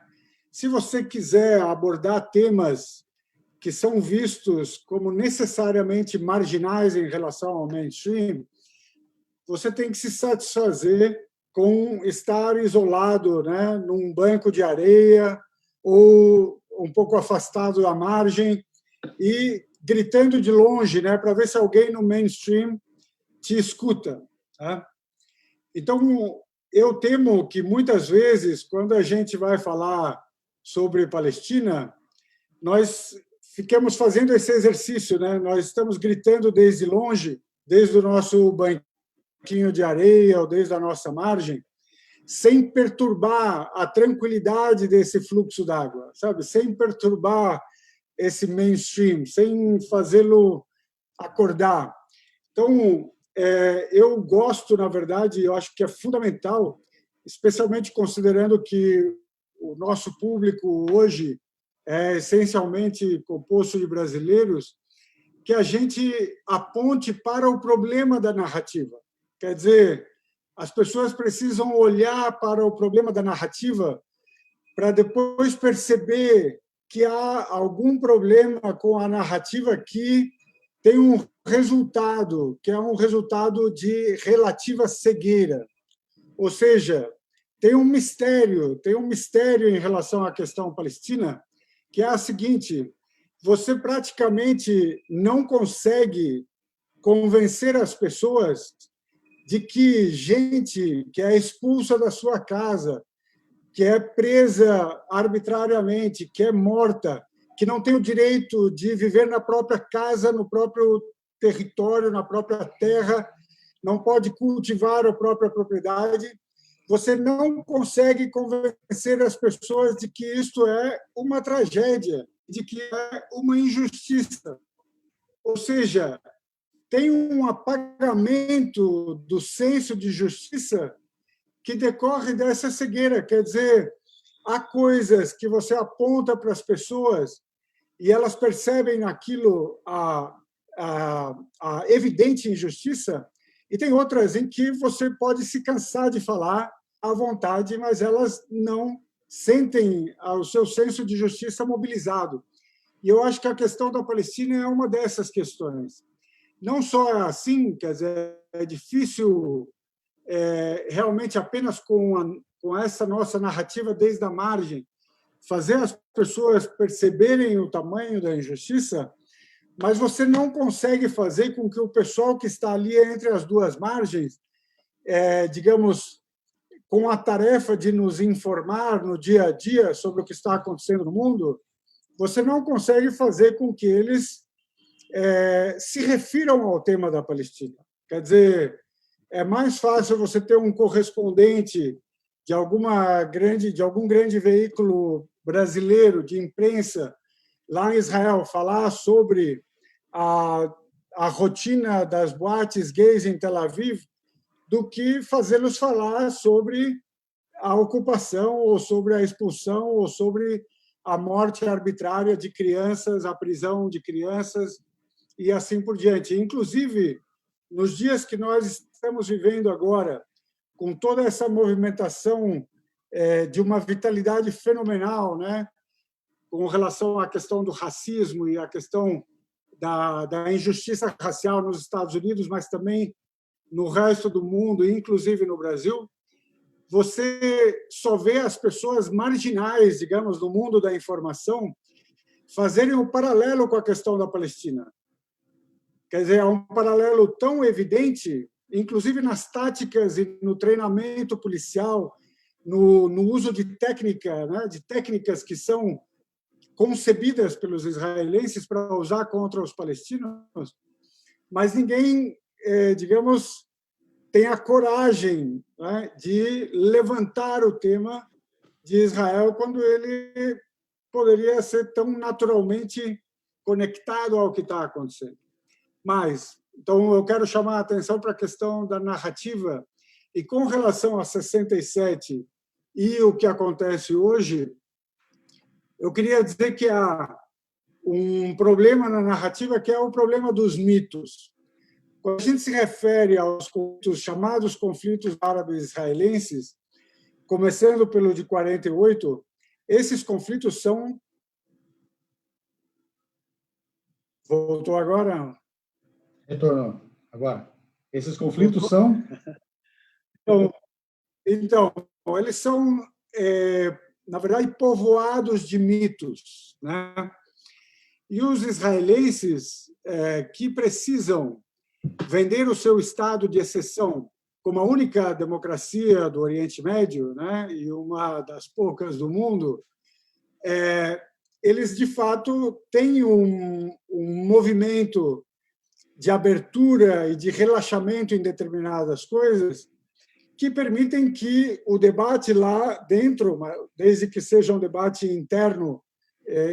Se você quiser abordar temas que são vistos como necessariamente marginais em relação ao mainstream, você tem que se satisfazer com estar isolado, né, num banco de areia ou um pouco afastado da margem e gritando de longe, né, para ver se alguém no mainstream te escuta. Tá? Então, eu temo que, muitas vezes, quando a gente vai falar sobre Palestina, nós ficamos fazendo esse exercício, né? Nós estamos gritando desde longe, desde o nosso banquinho de areia ou desde a nossa margem, sem perturbar a tranquilidade desse fluxo d'água, sabe? Sem perturbar esse mainstream, sem fazê-lo acordar. Então, eu gosto, na verdade, eu acho que é fundamental, especialmente considerando que o nosso público hoje é essencialmente composto de brasileiros, que a gente aponte para o problema da narrativa. Quer dizer, as pessoas precisam olhar para o problema da narrativa para depois perceber que há algum problema com a narrativa que tem um resultado, que é um resultado de relativa cegueira. Ou seja, tem um mistério em relação à questão palestina, que é a seguinte: você praticamente não consegue convencer as pessoas de que gente que é expulsa da sua casa, que é presa arbitrariamente, que é morta, que não tem o direito de viver na própria casa, no próprio território, na própria terra, não pode cultivar a própria propriedade, você não consegue convencer as pessoas de que isto é uma tragédia, de que é uma injustiça. Ou seja, tem um apagamento do senso de justiça que decorre dessa cegueira. Quer dizer, há coisas que você aponta para as pessoas e elas percebem naquilo a evidente injustiça, e tem outras em que você pode se cansar de falar à vontade, mas elas não sentem o seu senso de justiça mobilizado. E eu acho que a questão da Palestina é uma dessas questões. Não só assim, quer dizer, é difícil realmente apenas com essa nossa narrativa desde a margem fazer as pessoas perceberem o tamanho da injustiça, mas você não consegue fazer com que o pessoal que está ali entre as duas margens, digamos, com a tarefa de nos informar no dia a dia sobre o que está acontecendo no mundo, você não consegue fazer com que eles se refiram ao tema da Palestina. Quer dizer, é mais fácil você ter um correspondente de algum grande veículo brasileiro de imprensa lá em Israel falar sobre a rotina das boates gays em Tel Aviv do que fazê-los falar sobre a ocupação ou sobre a expulsão ou sobre a morte arbitrária de crianças, a prisão de crianças e assim por diante. Inclusive, nos dias que nós estamos vivendo agora, com toda essa movimentação de uma vitalidade fenomenal, né, com relação à questão do racismo e à questão da injustiça racial nos Estados Unidos, mas também no resto do mundo, inclusive no Brasil, você só vê as pessoas marginais, digamos, no mundo da informação, fazerem um paralelo com a questão da Palestina. Quer dizer, há um paralelo tão evidente, inclusive nas táticas e no treinamento policial, no uso de técnica, né, de técnicas que são concebidas pelos israelenses para usar contra os palestinos, mas ninguém, digamos, tem a coragem, né, de levantar o tema de Israel quando ele poderia ser tão naturalmente conectado ao que está acontecendo. Mas, então, eu quero chamar a atenção para a questão da narrativa. E com relação a 67 e o que acontece hoje, eu queria dizer que há um problema na narrativa que é o problema dos mitos. Quando a gente se refere aos chamados conflitos árabes-israelenses, começando pelo de 48, esses conflitos são Voltou agora? Retornou. Agora, esses conflitos são... Então, eles são, na verdade, povoados de mitos, né? E os israelenses que precisam vender o seu estado de exceção como a única democracia do Oriente Médio, né, e uma das poucas do mundo, eles, de fato, têm um movimento de abertura e de relaxamento em determinadas coisas que permitem que o debate lá dentro, desde que seja um debate interno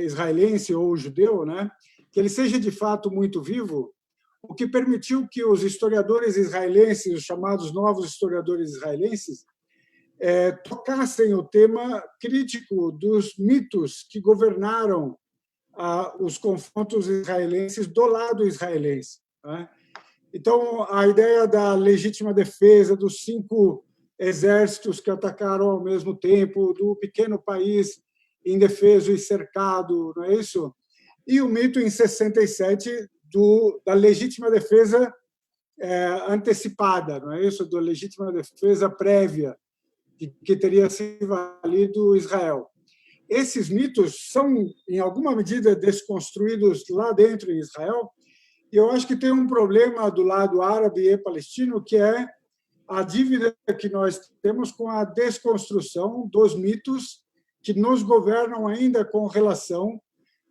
israelense ou judeu, né, que ele seja, de fato, muito vivo, o que permitiu que os historiadores israelenses, os chamados novos historiadores israelenses, tocassem o tema crítico dos mitos que governaram os confrontos israelenses do lado israelense, né? Então, a ideia da legítima defesa, dos 5 exércitos que atacaram ao mesmo tempo, do pequeno país indefeso e cercado, não é isso? E o mito, em 67, da legítima defesa antecipada, não é isso? Da legítima defesa prévia, de que teria se valido Israel. Esses mitos são, em alguma medida, desconstruídos lá dentro em Israel, e eu acho que tem um problema do lado árabe e palestino, que é a dívida que nós temos com a desconstrução dos mitos que nos governam ainda com relação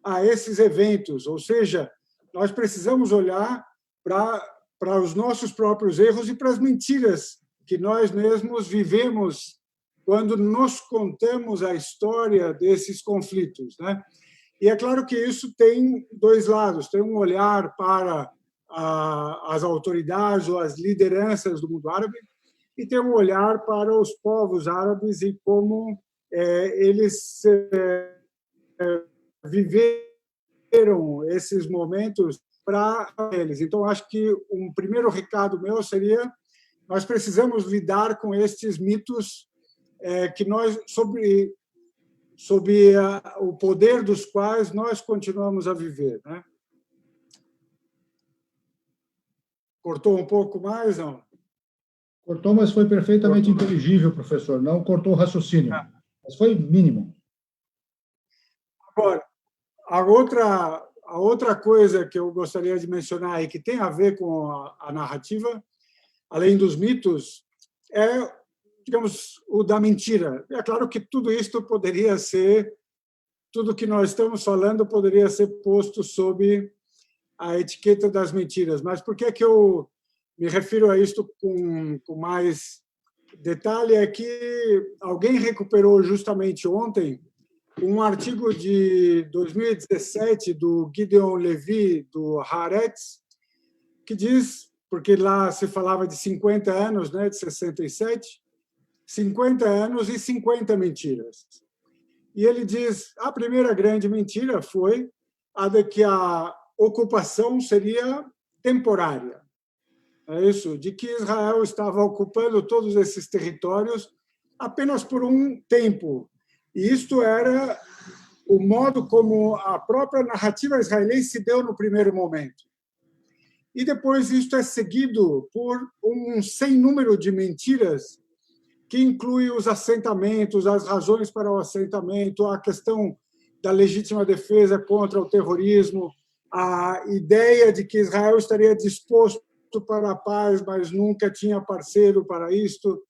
a esses eventos. Ou seja, nós precisamos olhar para os nossos próprios erros e para as mentiras que nós mesmos vivemos quando nos contamos a história desses conflitos, né? E é claro que isso tem 2 lados. Tem um olhar para as autoridades ou as lideranças do mundo árabe e tem um olhar para os povos árabes e como eles viveram esses momentos para eles. Então, acho que um primeiro recado meu seria: nós precisamos lidar com estes mitos que nós sob o poder dos quais nós continuamos a viver, né? Cortou um pouco mais, não? Cortou, mas foi perfeitamente inteligível, professor. Não cortou o raciocínio, mas foi mínimo. Agora, a outra coisa que eu gostaria de mencionar e que tem a ver com a narrativa, além dos mitos, é, digamos, o da mentira. É claro que tudo que nós estamos falando poderia ser posto sob a etiqueta das mentiras. Mas por que eu me refiro a isto com mais detalhe? É que alguém recuperou justamente ontem um artigo de 2017 do Gideon Levy, do Haaretz, que diz, porque lá se falava de 50 anos, né, de 67, 50 anos e 50 mentiras. E ele diz, a primeira grande mentira foi a de que a ocupação seria temporária. É isso, de que Israel estava ocupando todos esses territórios apenas por um tempo. E isto era o modo como a própria narrativa israelense se deu no primeiro momento. E depois isto é seguido por um sem número de mentiras que inclui os assentamentos, as razões para o assentamento, a questão da legítima defesa contra o terrorismo, a ideia de que Israel estaria disposto para a paz, mas nunca tinha parceiro para isto,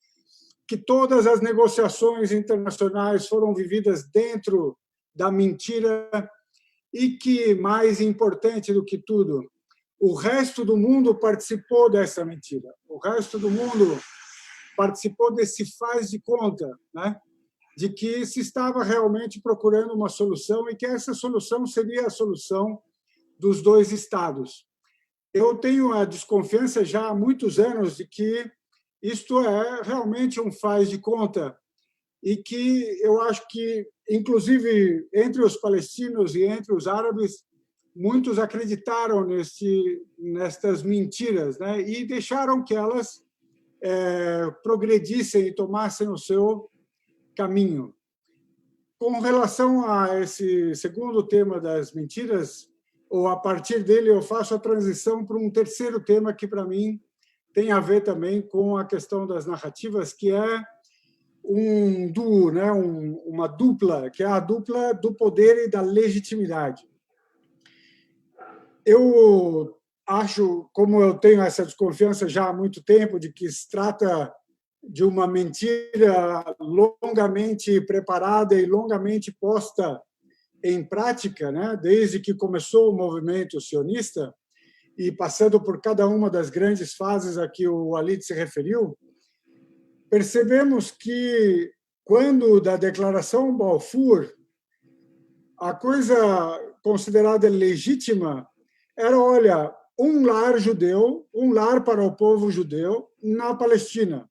que todas as negociações internacionais foram vividas dentro da mentira e que, mais importante do que tudo, o resto do mundo participou dessa mentira. O resto do mundo participou desse faz de conta, né, de que se estava realmente procurando uma solução e que essa solução seria a solução dos 2 estados. Eu tenho a desconfiança já há muitos anos de que isto é realmente um faz de conta e que eu acho que, inclusive, entre os palestinos e entre os árabes, muitos acreditaram nestas mentiras, né, e deixaram que elas progredissem e tomassem o seu caminho. Com relação a esse segundo tema das mentiras, ou a partir dele eu faço a transição para um terceiro tema que, para mim, tem a ver também com a questão das narrativas, que é um duo, né? Uma dupla, que é a dupla do poder e da legitimidade. Eu acho, como eu tenho essa desconfiança já há muito tempo, de que se trata de uma mentira longamente preparada e longamente posta em prática, né? Desde que começou o movimento sionista, e passando por cada uma das grandes fases a que o Walid se referiu, percebemos que, quando da Declaração Balfour, a coisa considerada legítima era, olha, um lar judeu, um lar para o povo judeu na Palestina.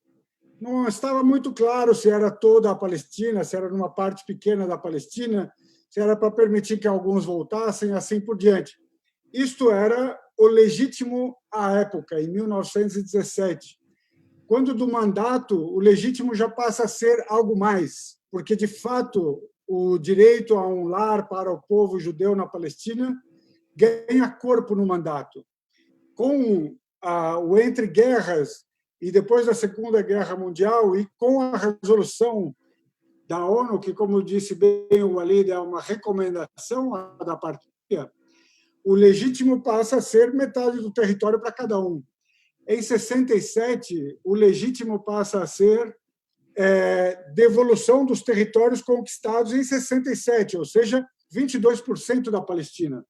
Não estava muito claro se era toda a Palestina, se era numa parte pequena da Palestina, se era para permitir que alguns voltassem, assim por diante. Isto era o legítimo à época, em 1917. Quando do mandato, o legítimo já passa a ser algo mais, porque, de fato, o direito a um lar para o povo judeu na Palestina ganha corpo no mandato. Com o entre-guerras e depois da Segunda Guerra Mundial, e com a resolução da ONU, que, como disse bem o Walid, é uma recomendação da partilha, o legítimo passa a ser metade do território para cada um. Em 67, o legítimo passa a ser devolução dos territórios conquistados em 67, ou seja, 22% da Palestina.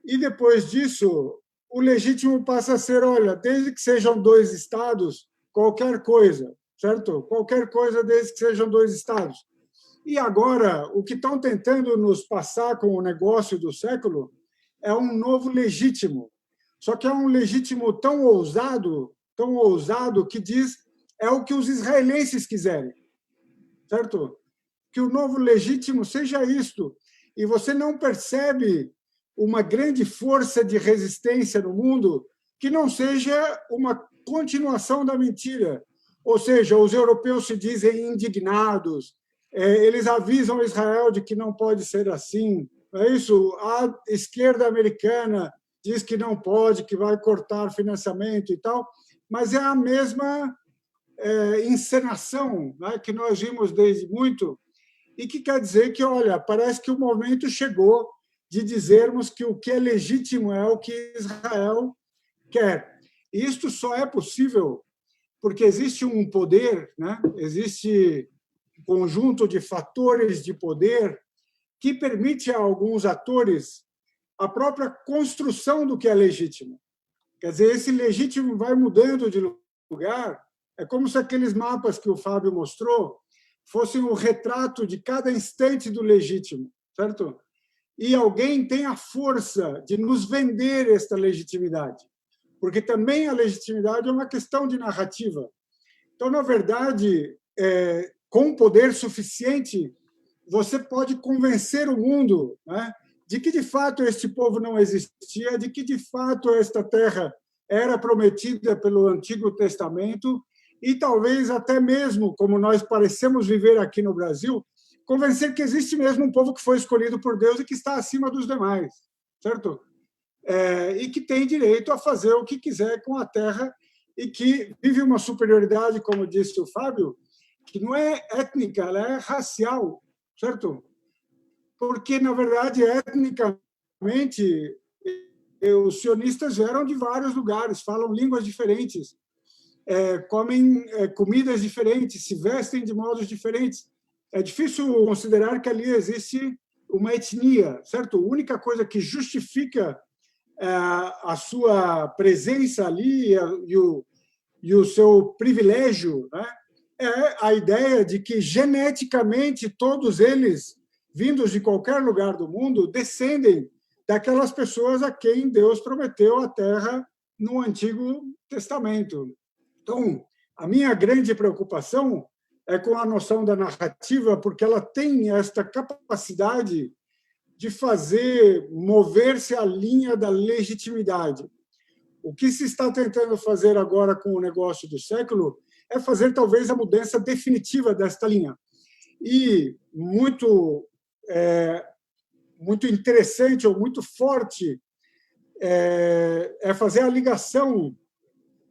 E depois disso, o legítimo passa a ser, olha, desde que sejam 2 estados, qualquer coisa, certo? Qualquer coisa desde que sejam 2 estados. E agora, o que estão tentando nos passar com o negócio do século é um novo legítimo. Só que é um legítimo tão ousado que diz é o que os israelenses quiserem, certo? Que o novo legítimo seja isto. E você não percebe uma grande força de resistência no mundo que não seja uma continuação da mentira. Ou seja, os europeus se dizem indignados, eles avisam Israel de que não pode ser assim. É isso. A esquerda americana diz que não pode, que vai cortar financiamento e tal, mas é a mesma encenação, né, que nós vimos desde muito, e que quer dizer que, olha, parece que o momento chegou de dizermos que o que é legítimo é o que Israel quer. E isto só é possível porque existe um poder, né? Existe um conjunto de fatores de poder que permite a alguns atores a própria construção do que é legítimo. Quer dizer, esse legítimo vai mudando de lugar. É como se aqueles mapas que o Fábio mostrou fossem o retrato de cada instante do legítimo, certo? E alguém tem a força de nos vender esta legitimidade, porque também a legitimidade é uma questão de narrativa. Então, na verdade, com poder suficiente, você pode convencer o mundo, né, de que, de fato, este povo não existia, de que, de fato, esta terra era prometida pelo Antigo Testamento, e talvez até mesmo, como nós parecemos viver aqui no Brasil, convencer que existe mesmo um povo que foi escolhido por Deus e que está acima dos demais, certo? E que tem direito a fazer o que quiser com a terra e que vive uma superioridade, como disse o Fábio, que não é étnica, ela é racial, certo? Porque, na verdade, etnicamente, os sionistas vieram de vários lugares, falam línguas diferentes, comem comidas diferentes, se vestem de modos diferentes. É difícil considerar que ali existe uma etnia, certo? A única coisa que justifica a sua presença ali e o seu privilégio, né, é a ideia de que, geneticamente, todos eles, vindos de qualquer lugar do mundo, descendem daquelas pessoas a quem Deus prometeu a terra no Antigo Testamento. Então, a minha grande preocupação é com a noção da narrativa, porque ela tem esta capacidade de fazer mover-se a linha da legitimidade. O que se está tentando fazer agora com o negócio do século é fazer, talvez, a mudança definitiva desta linha. E muito muito interessante ou muito forte é fazer a ligação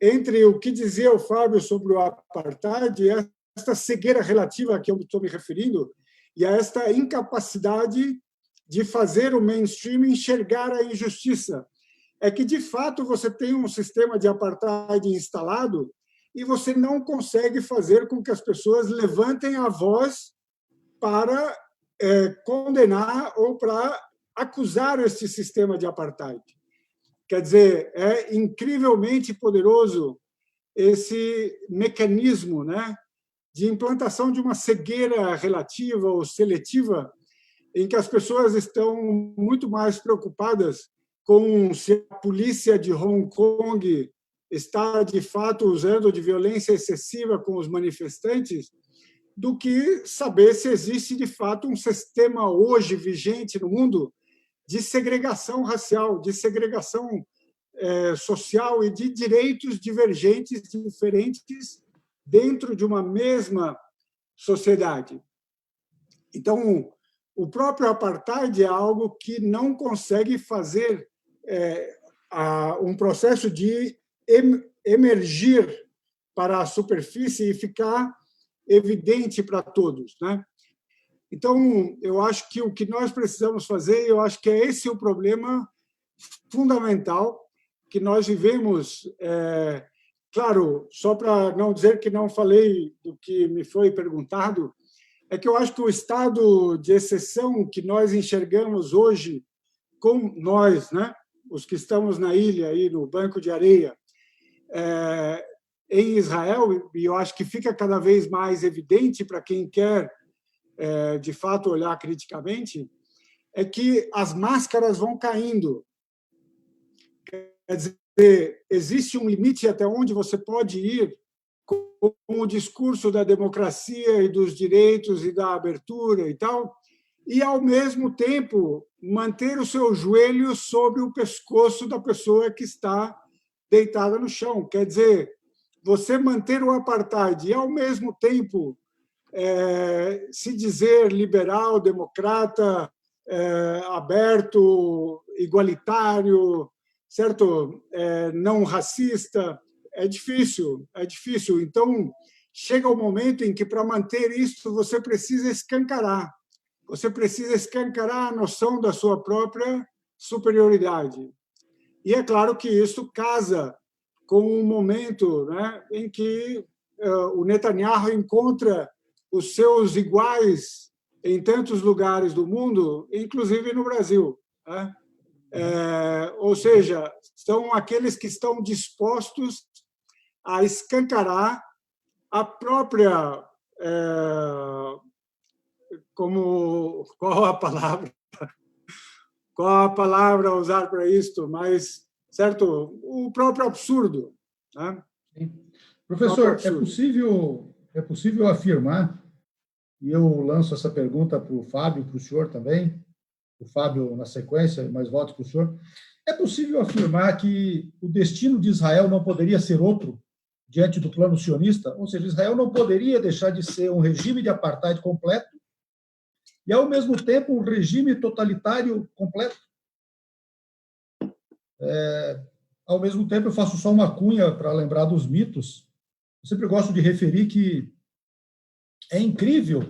entre o que dizia o Fábio sobre o apartheid e esta cegueira relativa a que eu estou me referindo e a esta incapacidade de fazer o mainstream enxergar a injustiça. É que, de fato, você tem um sistema de apartheid instalado e você não consegue fazer com que as pessoas levantem a voz para condenar ou para acusar esse sistema de apartheid. Quer dizer, é incrivelmente poderoso esse mecanismo, né, de implantação de uma cegueira relativa ou seletiva, em que as pessoas estão muito mais preocupadas com se a polícia de Hong Kong está, de fato, usando de violência excessiva com os manifestantes, do que saber se existe, de fato, um sistema hoje vigente no mundo de segregação racial, de segregação social e de direitos divergentes, diferentes, dentro de uma mesma sociedade. Então, o próprio apartheid é algo que não consegue fazer um processo de emergir para a superfície e ficar evidente para todos, né? Então, eu acho que o que nós precisamos fazer, eu acho que é esse o problema fundamental que nós vivemos. Claro, só para não dizer que não falei do que me foi perguntado, é que eu acho que o estado de exceção que nós enxergamos hoje, com nós, né, os que estamos na ilha, aí no banco de areia, em Israel, e eu acho que fica cada vez mais evidente para quem quer, de fato, olhar criticamente, é que as máscaras vão caindo. Quer dizer, existe um limite até onde você pode ir com o discurso da democracia e dos direitos e da abertura e tal, e, ao mesmo tempo, manter o seu joelho sobre o pescoço da pessoa que está deitada no chão. Quer dizer, você manter o apartheid e, ao mesmo tempo, se dizer liberal, democrata, aberto, igualitário, certo? Não racista, é difícil, é difícil. Então, chega o momento em que, para manter isso, você precisa escancarar. Você precisa escancarar a noção da sua própria superioridade. E é claro que isso casa com um momento, né, em que o Netanyahu encontra os seus iguais em tantos lugares do mundo, inclusive no Brasil, né? Ou seja, são aqueles que estão dispostos a escancarar a própria... qual a palavra? Qual a palavra a usar para isto? Mas, certo, o próprio absurdo, né? Professor, é possível afirmar, e eu lanço essa pergunta para o Fábio, para o senhor também, o Fábio na sequência, mas volto para o senhor, é possível afirmar que o destino de Israel não poderia ser outro diante do plano sionista? Ou seja, Israel não poderia deixar de ser um regime de apartheid completo e, ao mesmo tempo, um regime totalitário completo? Ao mesmo tempo, eu faço só uma cunha para lembrar dos mitos. Eu sempre gosto de referir que é incrível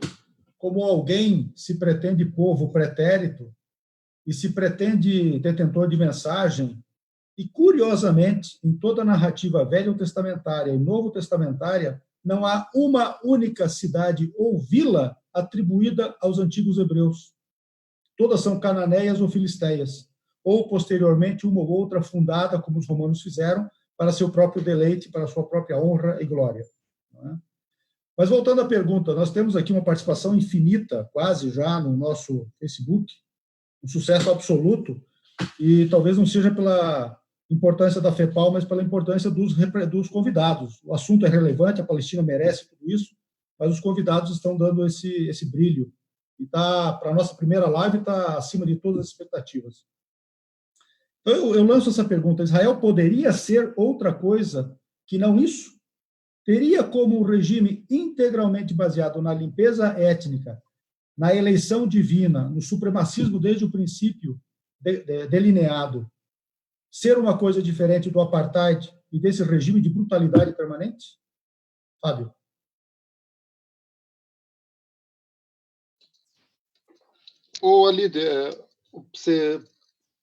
como alguém se pretende povo pretérito e se pretende detentor de mensagem, e, curiosamente, em toda a narrativa velho testamentária e novo testamentária, não há uma única cidade ou vila atribuída aos antigos hebreus. Todas são cananeias ou filisteias, ou, posteriormente, uma ou outra fundada, como os romanos fizeram, para seu próprio deleite, para sua própria honra e glória. Não é? Mas, voltando à pergunta, nós temos aqui uma participação infinita, quase já, no nosso Facebook, um sucesso absoluto, e talvez não seja pela importância da FEPAL, mas pela importância dos convidados. O assunto é relevante, a Palestina merece tudo isso, mas os convidados estão dando esse brilho. E para a nossa primeira live, está acima de todas as expectativas. Então, eu lanço essa pergunta: Israel poderia ser outra coisa que não isso? Teria como um regime integralmente baseado na limpeza étnica, na eleição divina, no supremacismo desde o princípio delineado, ser uma coisa diferente do apartheid e desse regime de brutalidade permanente? Fábio. Ô, Alid, você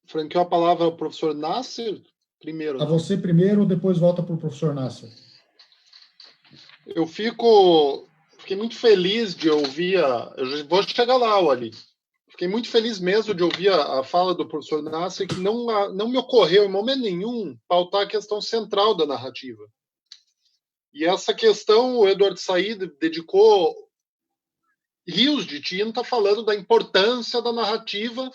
franqueou a palavra ao professor Nasser primeiro? A você primeiro, depois volta para o professor Nasser. Eu fiquei muito feliz de ouvir eu vou chegar lá, Alid. Fiquei muito feliz mesmo de ouvir a fala do professor Nasser, que não me ocorreu em momento nenhum pautar a questão central da narrativa. E essa questão, o Edward Said dedicou rios de tinta falando da importância da narrativa,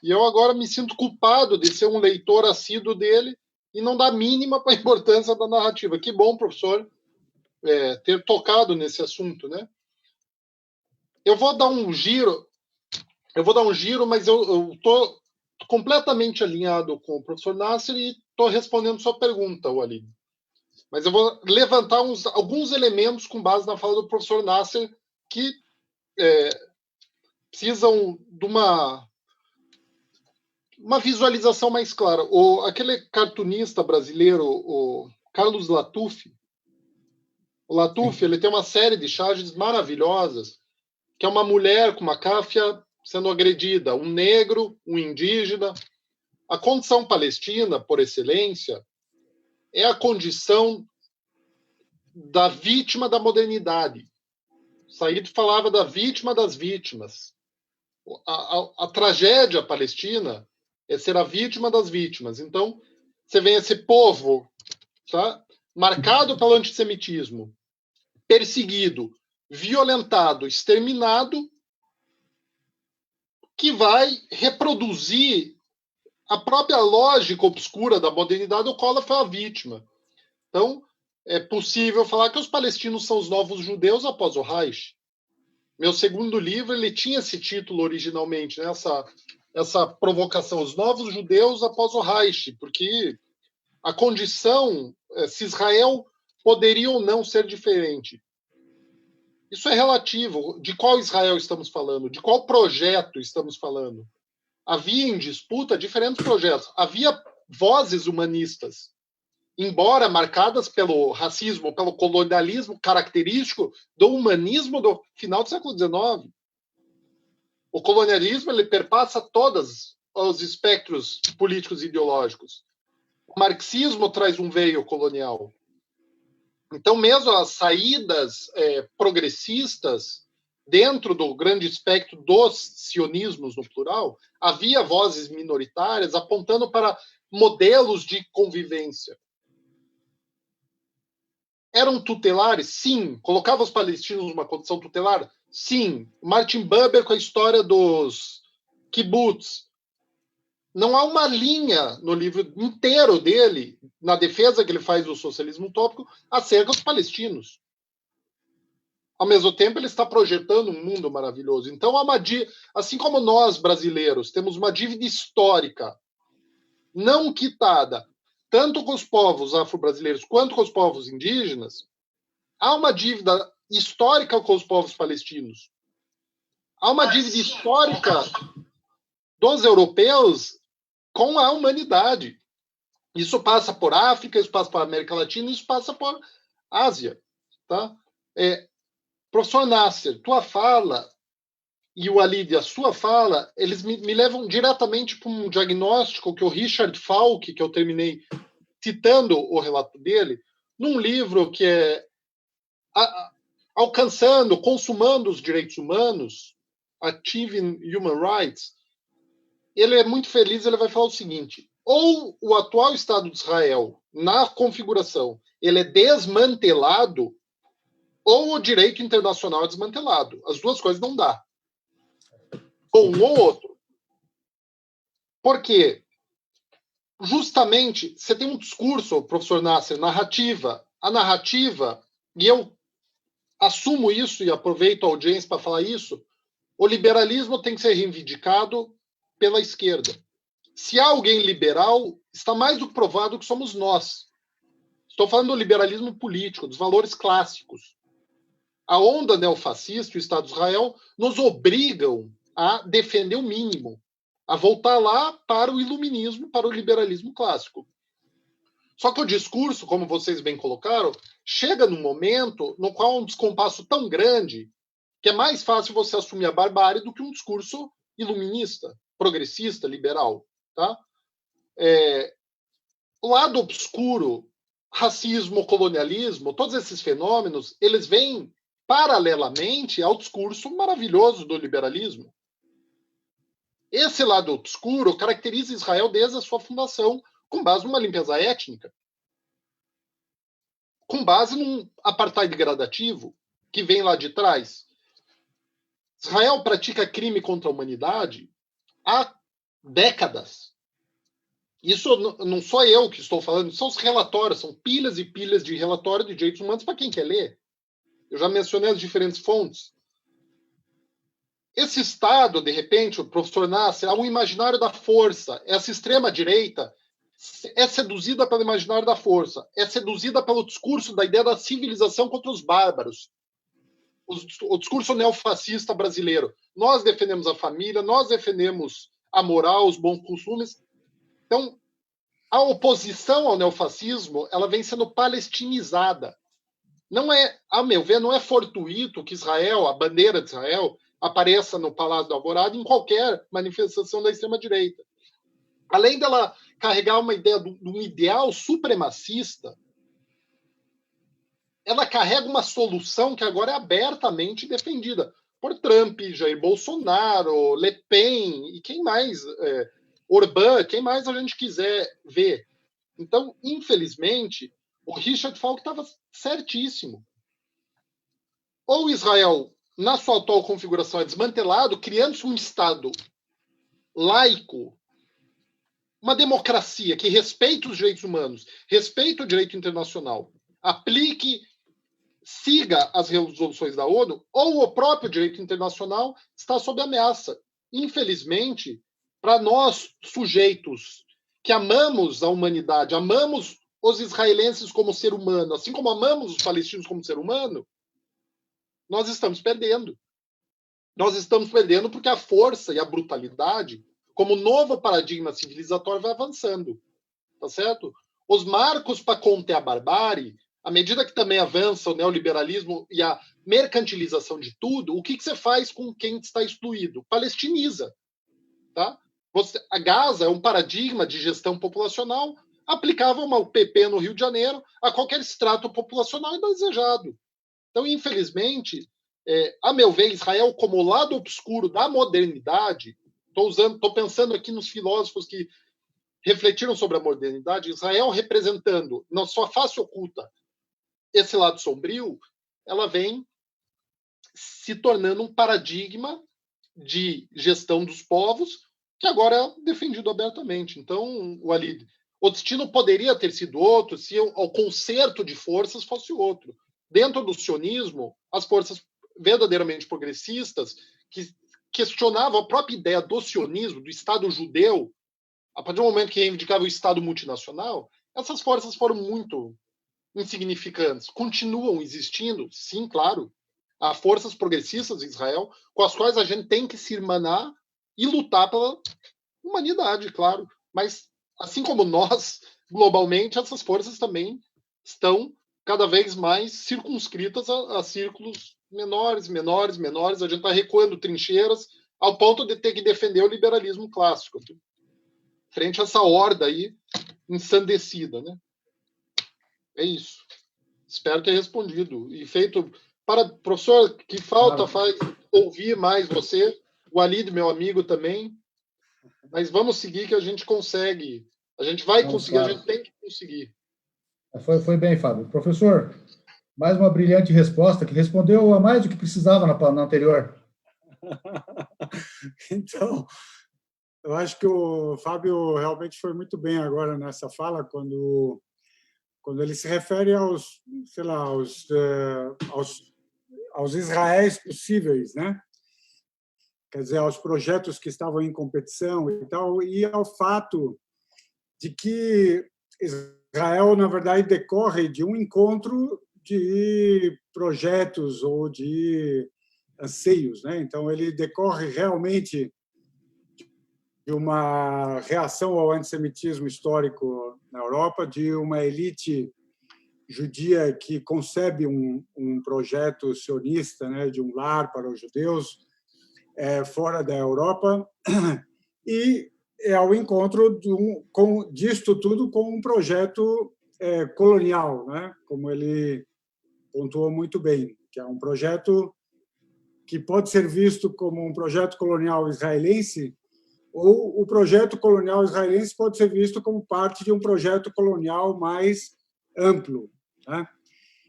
e eu agora me sinto culpado de ser um leitor assíduo dele e não dar mínima para a importância da narrativa. Que bom, professor, ter tocado nesse assunto, né? Eu vou dar um giro, mas eu estou completamente alinhado com o professor Nasser e estou respondendo sua pergunta, Walid. Mas eu vou levantar alguns elementos com base na fala do professor Nasser que precisam de uma visualização mais clara. Aquele cartunista brasileiro, o Carlos Latuf, ele tem uma série de charges maravilhosas, que é uma mulher com uma cáfia sendo agredida, um negro, um indígena. A condição palestina, por excelência, é a condição da vítima da modernidade. Said falava da vítima das vítimas. A tragédia palestina é ser a vítima das vítimas. Então, você vê esse povo, tá, marcado pelo antissemitismo, perseguido, violentado, exterminado, que vai reproduzir a própria lógica obscura da modernidade, o qual ela foi a vítima. Então, é possível falar que os palestinos são os novos judeus após o Reich. Meu segundo livro, ele tinha esse título originalmente, né? Essa provocação, os novos judeus após o Reich, porque a condição, se Israel poderia ou não ser diferente. Isso é relativo. De qual Israel estamos falando? De qual projeto estamos falando? Havia em disputa diferentes projetos. Havia vozes humanistas, embora marcadas pelo racismo, pelo colonialismo característico do humanismo do final do século XIX. O colonialismo ele perpassa todos os espectros políticos e ideológicos. O marxismo traz um veio colonial. Então, mesmo as saídas progressistas dentro do grande espectro dos sionismos no plural, havia vozes minoritárias apontando para modelos de convivência. Eram tutelares? Sim. Colocava os palestinos numa condição tutelar? Sim. Martin Buber com a história dos kibbutz. Não há uma linha no livro inteiro dele, na defesa que ele faz do socialismo utópico, acerca dos palestinos. Ao mesmo tempo, ele está projetando um mundo maravilhoso. Então, assim como nós, brasileiros, temos uma dívida histórica não quitada, tanto com os povos afro-brasileiros quanto com os povos indígenas, há uma dívida histórica com os povos palestinos. Há uma dívida histórica dos europeus com a humanidade. Isso passa por África, isso passa por América Latina, isso passa por Ásia. Tá? Professor Nasser, tua fala e o Alid, a sua fala, eles me levam diretamente para um diagnóstico que o Richard Falk, que eu terminei citando o relato dele, num livro que é Alcançando, Consumando os Direitos Humanos, Achieving Human Rights. Ele é muito feliz, ele vai falar o seguinte: ou o atual Estado de Israel, na configuração, ele é desmantelado, ou o direito internacional é desmantelado. As duas coisas não dá. Ou um ou outro. Por quê? Justamente, você tem um discurso, professor Nasser, narrativa. A narrativa, e eu assumo isso e aproveito a audiência para falar isso, o liberalismo tem que ser reivindicado pela esquerda. Se há alguém liberal, está mais do que provado que somos nós. Estou falando do liberalismo político, dos valores clássicos. A onda neofascista e o Estado de Israel nos obrigam a defender o mínimo, a voltar lá para o iluminismo, para o liberalismo clássico. Só que o discurso, como vocês bem colocaram, chega num momento no qual há um descompasso tão grande que é mais fácil você assumir a barbárie do que um discurso iluminista, progressista, liberal. Tá? O lado obscuro, racismo, colonialismo, todos esses fenômenos, eles vêm paralelamente ao discurso maravilhoso do liberalismo. Esse lado obscuro caracteriza Israel desde a sua fundação, com base numa limpeza étnica, com base num apartheid gradativo que vem lá de trás. Israel pratica crime contra a humanidade há décadas. Isso não sou eu que estou falando, são os relatórios, são pilhas e pilhas de relatórios de direitos humanos para quem quer ler. Eu já mencionei as diferentes fontes. Esse Estado, de repente, o professor Nasser, há um imaginário da força. Essa extrema-direita é seduzida pelo imaginário da força, é seduzida pelo discurso da ideia da civilização contra os bárbaros. O discurso neofascista brasileiro. Nós defendemos a família, nós defendemos a moral, os bons costumes. Então, a oposição ao neofascismo, ela vem sendo palestinizada. Não é, a meu ver, não é fortuito que Israel, a bandeira de Israel, apareça no Palácio da Alvorada em qualquer manifestação da extrema-direita. Além dela carregar uma ideia de um ideal supremacista, ela carrega uma solução que agora é abertamente defendida por Trump, Jair Bolsonaro, Le Pen e quem mais, Orbán, quem mais a gente quiser ver. Então, infelizmente, o Richard Falk estava certíssimo. Ou Israel, na sua atual configuração, é desmantelado, criando-se um Estado laico, uma democracia que respeite os direitos humanos, respeite o direito internacional, aplique, siga as resoluções da ONU, ou o próprio direito internacional está sob ameaça. Infelizmente, para nós, sujeitos que amamos a humanidade, amamos os israelenses como ser humano, assim como amamos os palestinos como ser humano, nós estamos perdendo. Nós estamos perdendo porque a força e a brutalidade, como novo paradigma civilizatório, vai avançando. Tá certo? Os marcos para conter a barbárie, à medida que também avança o neoliberalismo e a mercantilização de tudo, o que você faz com quem está excluído? Palestiniza. Tá? A Gaza é um paradigma de gestão populacional aplicável ao PP no Rio de Janeiro, a qualquer extrato populacional indesejado. Então, infelizmente, a meu ver, Israel, como o lado obscuro da modernidade, estou pensando aqui nos filósofos que refletiram sobre a modernidade, Israel representando, na sua face oculta, esse lado sombrio, ela vem se tornando um paradigma de gestão dos povos que agora é defendido abertamente. Então, Walid, o destino poderia ter sido outro se o concerto de forças fosse outro. Dentro do sionismo, as forças verdadeiramente progressistas que questionavam a própria ideia do sionismo, do Estado judeu, a partir do momento que reivindicava o Estado multinacional, essas forças foram muito insignificantes. Continuam existindo, sim, claro. Há forças progressistas em Israel com as quais a gente tem que se irmanar e lutar pela humanidade, claro. Mas, assim como nós, globalmente, essas forças também estão cada vez mais circunscritas a círculos menores, menores, menores. A gente está recuando trincheiras ao ponto de ter que defender o liberalismo clássico, frente a essa horda aí ensandecida, né? É isso. Espero ter respondido. E feito... Para professor, que falta faz ouvir mais você, o Walid, meu amigo também. Mas vamos seguir que a gente consegue. A gente vai conseguir, a gente tem que conseguir. Foi bem, Fábio. Professor, mais uma brilhante resposta, que respondeu a mais do que precisava na anterior. Então, eu acho que o Fábio realmente foi muito bem agora nessa fala, quando ele se refere aos, sei lá, aos Israéis possíveis, né? Quer dizer, aos projetos que estavam em competição e tal, e ao fato de que Israel, na verdade, decorre de um encontro de projetos ou de anseios, né? Então, ele decorre realmente de uma reação ao antissemitismo histórico na Europa, de uma elite judia que concebe um projeto sionista, né, de um lar para os judeus fora da Europa, e é ao encontro disto tudo com um projeto colonial, né, como ele pontuou muito bem, que é um projeto que pode ser visto como um projeto colonial israelense, ou o projeto colonial israelense pode ser visto como parte de um projeto colonial mais amplo, né?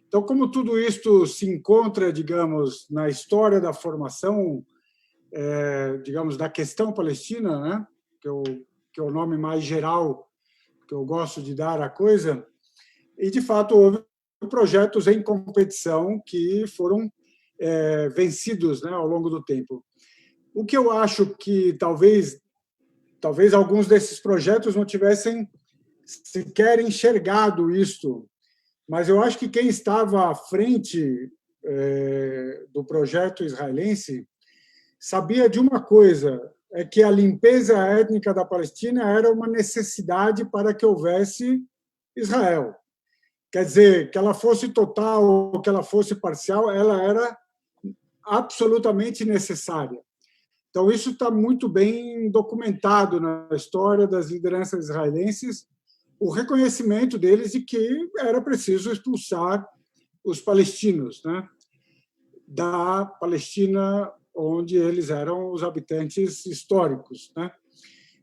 Então, como tudo isto se encontra, digamos, na história da formação, digamos, da questão palestina, né? Que é o nome mais geral que eu gosto de dar à coisa, e, de fato, houve projetos em competição que foram vencidos, né, ao longo do tempo. O que eu acho que talvez alguns desses projetos não tivessem sequer enxergado isto, mas eu acho que quem estava à frente do projeto israelense sabia de uma coisa, é que a limpeza étnica da Palestina era uma necessidade para que houvesse Israel. Quer dizer, que ela fosse total ou que ela fosse parcial, ela era absolutamente necessária. Então, isso está muito bem documentado na história das lideranças israelenses, o reconhecimento deles de que era preciso expulsar os palestinos, né, da Palestina, onde eles eram os habitantes históricos, né?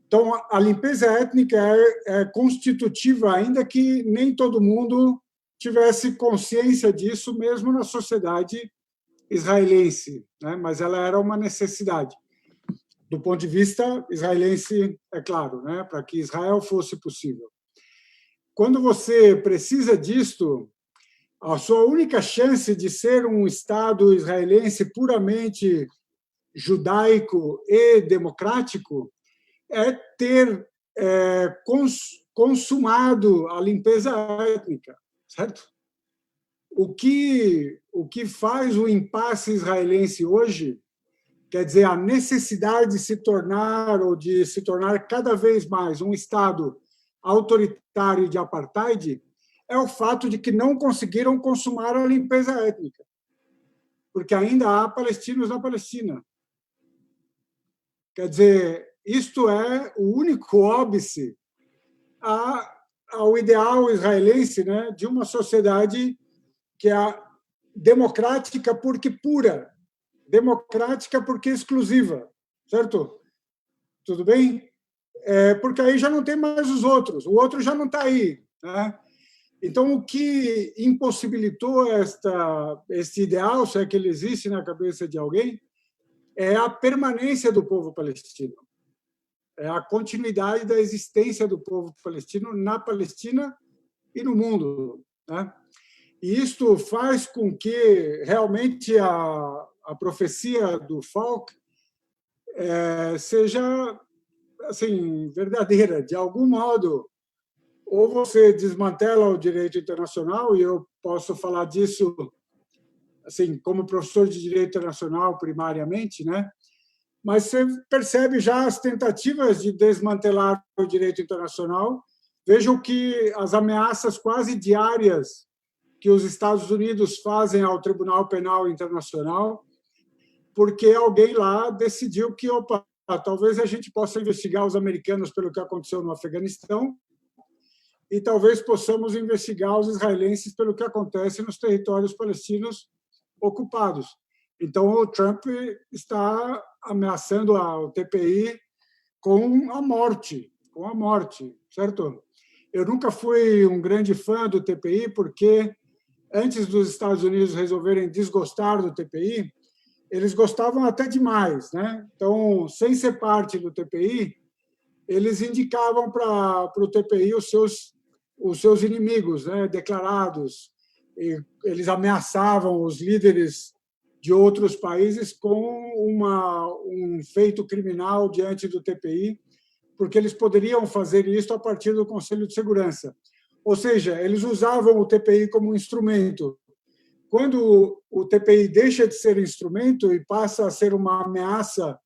Então, a limpeza étnica é constitutiva, ainda que nem todo mundo tivesse consciência disso, mesmo na sociedade israelense, né? Mas ela era uma necessidade. Do ponto de vista israelense, é claro, né? Para que Israel fosse possível. Quando você precisa disto, a sua única chance de ser um Estado israelense puramente judaico e democrático é ter consumado a limpeza étnica, certo? O que faz o impasse israelense hoje, quer dizer, a necessidade de se tornar cada vez mais um Estado autoritário de apartheid, é o fato de que não conseguiram consumar a limpeza étnica, porque ainda há palestinos na Palestina. Quer dizer, isto é o único óbice ao ideal israelense, né, de uma sociedade que é democrática porque pura, democrática porque exclusiva, certo? Tudo bem? Porque aí já não tem mais os outros, o outro já não está aí, né? Então, o que impossibilitou este ideal, se é que ele existe na cabeça de alguém, é a permanência do povo palestino, é a continuidade da existência do povo palestino na Palestina e no mundo, né? E isto faz com que realmente a profecia do Falk seja assim verdadeira. De algum modo, ou você desmantela o direito internacional, e eu posso falar disso assim como professor de direito internacional primariamente, né? Mas você percebe já as tentativas de desmantelar o direito internacional. Vejam que as ameaças quase diárias que os Estados Unidos fazem ao Tribunal Penal Internacional, porque alguém lá decidiu que, opa, talvez a gente possa investigar os americanos pelo que aconteceu no Afeganistão e talvez possamos investigar os israelenses pelo que acontece nos territórios palestinos ocupados. Então, o Trump está ameaçando o TPI com a morte, certo? Eu nunca fui um grande fã do TPI, porque antes dos Estados Unidos resolverem desgostar do TPI, eles gostavam até demais, né? Então, sem ser parte do TPI, eles indicavam para o TPI os seus inimigos, né, declarados. E eles ameaçavam os líderes de outros países com um feito criminal diante do TPI, porque eles poderiam fazer isso a partir do Conselho de Segurança. Ou seja, eles usavam o TPI como um instrumento quando o TPI deixa de ser instrumento e passa a ser uma ameaça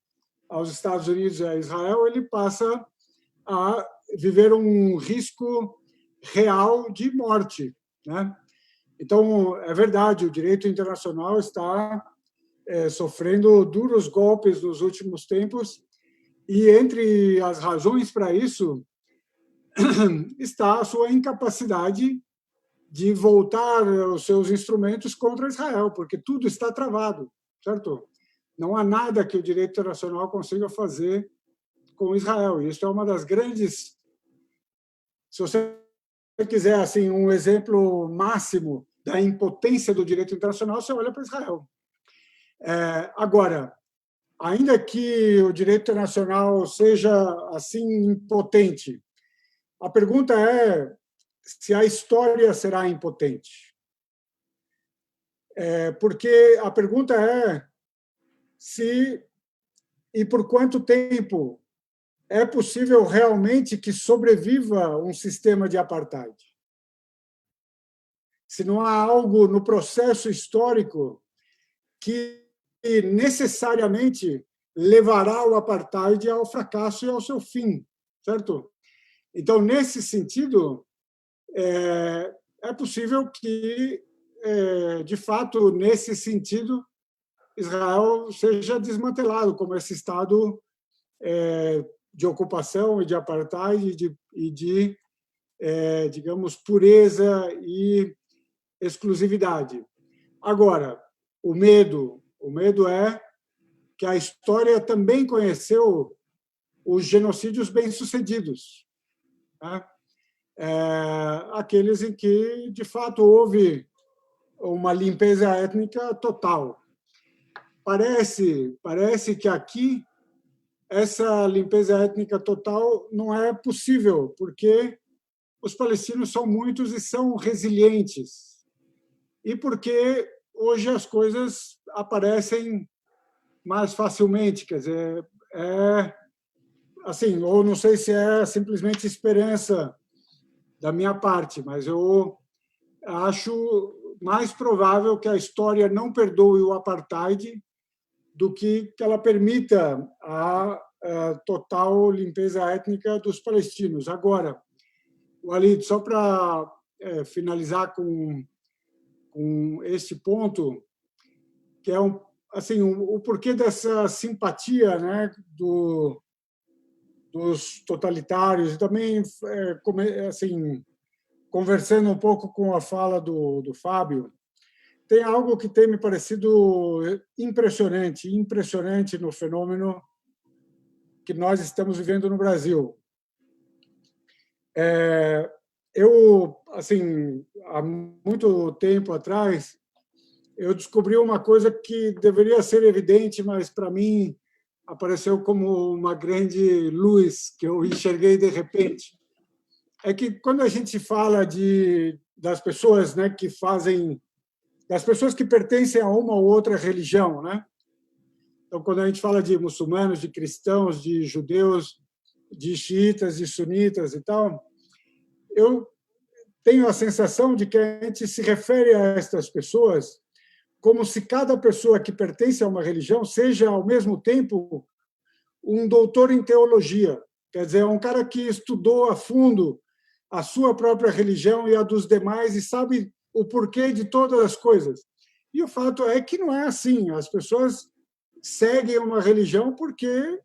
aos Estados Unidos e a Israel, ele passa a viver um risco real de morte, né? Então, é verdade, o direito internacional está sofrendo duros golpes nos últimos tempos, e entre as razões para isso está a sua incapacidade de voltar os seus instrumentos contra Israel, porque tudo está travado, certo? Não há nada que o direito internacional consiga fazer com Israel. E isso é uma das grandes... Se você quiser assim um exemplo máximo da impotência do direito internacional, você olha para Israel. Agora, ainda que o direito internacional seja assim impotente, a pergunta é se a história será impotente. Porque a pergunta é se e por quanto tempo é possível realmente que sobreviva um sistema de apartheid. Se não há algo no processo histórico que necessariamente levará o apartheid ao fracasso e ao seu fim, certo? Então, nesse sentido, é possível que, de fato, nesse sentido, Israel seja desmantelado como esse Estado de ocupação e de apartheid e de digamos, pureza e exclusividade. Agora, o medo é que a história também conheceu os genocídios bem-sucedidos, né? Aqueles em que, de fato, houve uma limpeza étnica total. Parece que aqui essa limpeza étnica total não é possível, porque os palestinos são muitos e são resilientes, e porque hoje as coisas aparecem mais facilmente, quer dizer, assim, ou não sei se é simplesmente esperança da minha parte, mas eu acho mais provável que a história não perdoe o apartheid do que ela permita a total limpeza étnica dos palestinos. Agora, Walid, só para finalizar com este ponto, que é assim, o porquê dessa simpatia, né, dos totalitários, e também assim, conversando um pouco com a fala do Fábio, tem algo que tem me parecido impressionante no fenômeno que nós estamos vivendo no Brasil. Eu, assim, há muito tempo atrás, eu descobri uma coisa que deveria ser evidente, mas para mim apareceu como uma grande luz que eu enxerguei de repente. É que quando a gente fala das pessoas, né, das pessoas que pertencem a uma ou outra religião, né? Então, quando a gente fala de muçulmanos, de cristãos, de judeus, de xiitas, de sunitas e tal, eu tenho a sensação de que a gente se refere a estas pessoas como se cada pessoa que pertence a uma religião seja, ao mesmo tempo, um doutor em teologia. Quer dizer, é um cara que estudou a fundo a sua própria religião e a dos demais e sabe o porquê de todas as coisas. E o fato é que não é assim. As pessoas seguem uma religião porque,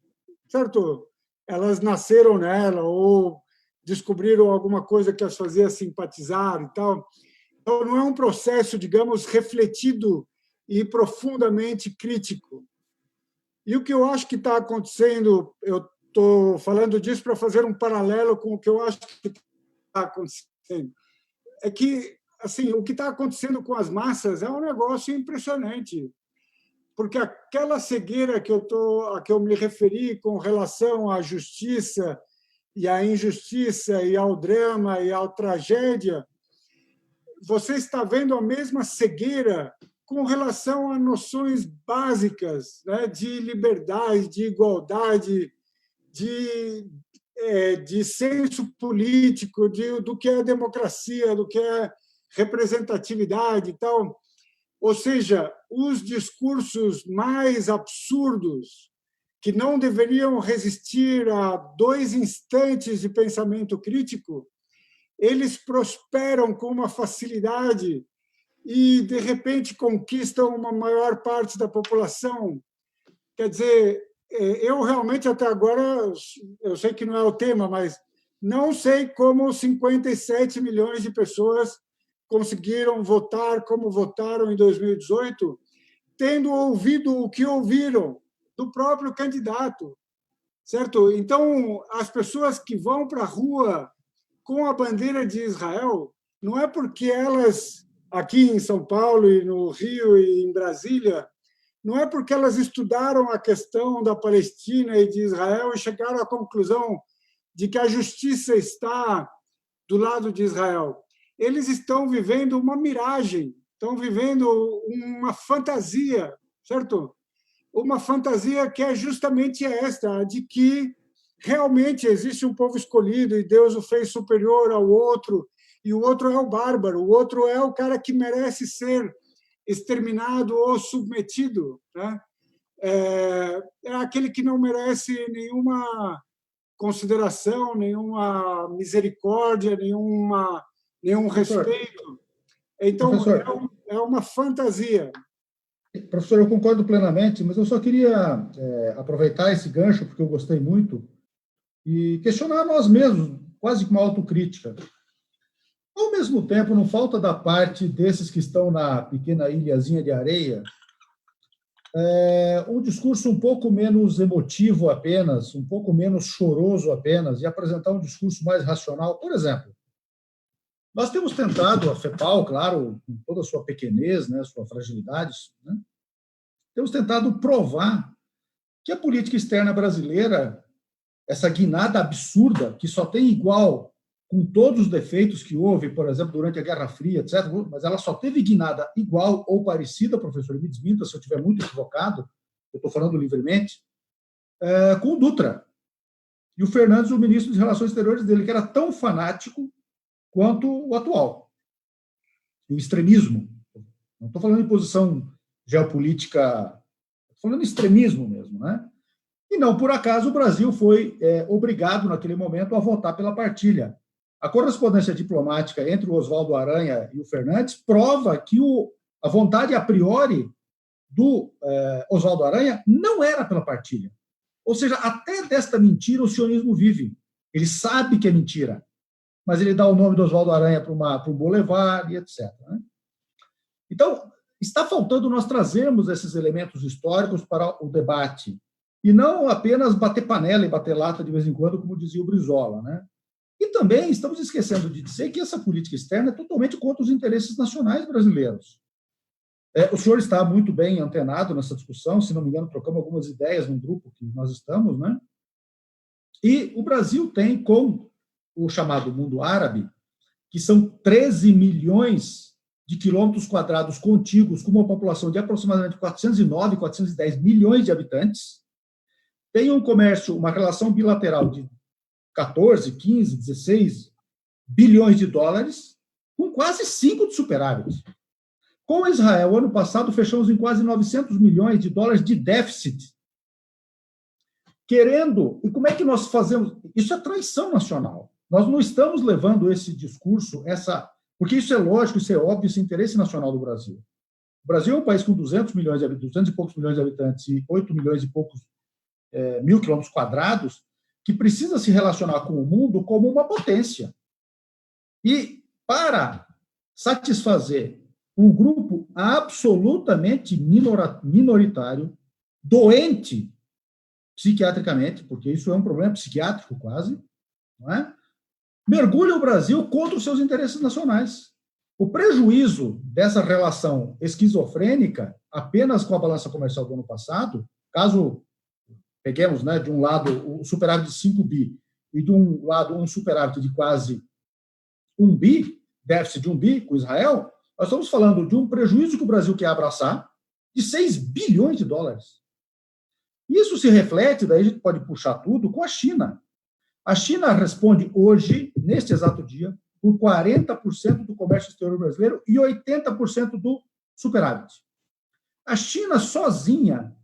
certo, elas nasceram nela ou descobriram alguma coisa que as fazia simpatizar e tal. Então, não é um processo, digamos, refletido e profundamente crítico. E o que eu acho que está acontecendo, eu estou falando disso para fazer um paralelo com o que eu acho que está acontecendo, é que assim, o que está acontecendo com as massas é um negócio impressionante, porque aquela cegueira a que eu me referi com relação à justiça e à injustiça e ao drama e à tragédia, você está vendo a mesma cegueira com relação a noções básicas, né, de liberdade, de igualdade, de senso político, do que é democracia, do que é representatividade e tal. Ou seja, os discursos mais absurdos, que não deveriam resistir a 2 instantes de pensamento crítico, eles prosperam com uma facilidade e, de repente, conquistam uma maior parte da população. Quer dizer, eu realmente, até agora, eu sei que não é o tema, mas não sei como 57 milhões de pessoas conseguiram votar como votaram em 2018, tendo ouvido o que ouviram do próprio candidato, certo? Então, as pessoas que vão para a rua com a bandeira de Israel, não é porque elas, aqui em São Paulo e no Rio e em Brasília, não é porque elas estudaram a questão da Palestina e de Israel e chegaram à conclusão de que a justiça está do lado de Israel. Eles estão vivendo uma miragem, estão vivendo uma fantasia, certo? Uma fantasia que é justamente esta, de que realmente existe um povo escolhido e Deus o fez superior ao outro, e o outro é o bárbaro, o outro é o cara que merece ser exterminado ou submetido, né? É aquele que não merece nenhuma consideração, nenhuma misericórdia, nenhum respeito. Então, é uma fantasia. Professor, eu concordo plenamente, mas eu só queria aproveitar esse gancho, porque eu gostei muito, e questionar nós mesmos, quase com uma autocrítica. Ao mesmo tempo, não falta da parte desses que estão na pequena ilhazinha de areia um discurso um pouco menos emotivo apenas, um pouco menos choroso apenas, e apresentar um discurso mais racional. Por exemplo, nós temos tentado, a FEPAL, claro, com toda a sua pequenez, né, sua fragilidade, né, temos tentado provar que a política externa brasileira, essa guinada absurda, que só tem igual com todos os defeitos que houve, por exemplo, durante a Guerra Fria, etc., mas ela só teve guinada igual ou parecida, professor, me desminta se eu estiver muito equivocado, eu estou falando livremente, com o Dutra. E o Fernandes, o ministro de Relações Exteriores dele, que era tão fanático quanto o atual. O extremismo. Não estou falando em posição geopolítica, estou falando em extremismo mesmo, né? E não por acaso o Brasil foi obrigado, naquele momento, a votar pela partilha. A correspondência diplomática entre o Oswaldo Aranha e o Fernandes prova que a vontade a priori do Oswaldo Aranha não era pela partilha. Ou seja, até desta mentira o sionismo vive. Ele sabe que é mentira, mas ele dá o nome do Oswaldo Aranha para um boulevard e etc. Né? Então, está faltando nós trazermos esses elementos históricos para o debate, e não apenas bater panela e bater lata de vez em quando, como dizia o Brizola, né? E também estamos esquecendo de dizer que essa política externa é totalmente contra os interesses nacionais brasileiros. O senhor está muito bem antenado nessa discussão, se não me engano, trocamos algumas ideias num grupo que nós estamos, né? E o Brasil tem, com o chamado mundo árabe, que são 13 milhões de quilômetros quadrados contíguos, com uma população de aproximadamente 409, 410 milhões de habitantes, tem um comércio, uma relação bilateral de 14, 15, 16 bilhões de dólares, com quase 5 de superávit. Com Israel, ano passado, fechamos em quase 900 milhões de dólares de déficit. E como é que nós fazemos? Isso é traição nacional. Nós não estamos levando esse discurso, porque isso é lógico, isso é óbvio, esse é interesse nacional do Brasil. O Brasil é um país com 200 e poucos milhões de habitantes e 8 milhões e poucos mil quilômetros quadrados, que precisa se relacionar com o mundo como uma potência. E para satisfazer um grupo absolutamente minoritário, doente psiquiatricamente, porque isso é um problema psiquiátrico quase, não é? Mergulha o Brasil contra os seus interesses nacionais. O prejuízo dessa relação esquizofrênica, apenas com a balança comercial do ano passado, caso peguemos, né, de um lado o superávit de 5 bi e de um lado um superávit de quase 1 bi, déficit de 1 bi com Israel, nós estamos falando de um prejuízo que o Brasil quer abraçar de 6 bilhões de dólares. Isso se reflete, daí a gente pode puxar tudo, com a China. A China responde hoje, neste exato dia, por 40% do comércio exterior brasileiro e 80% do superávit. A China sozinha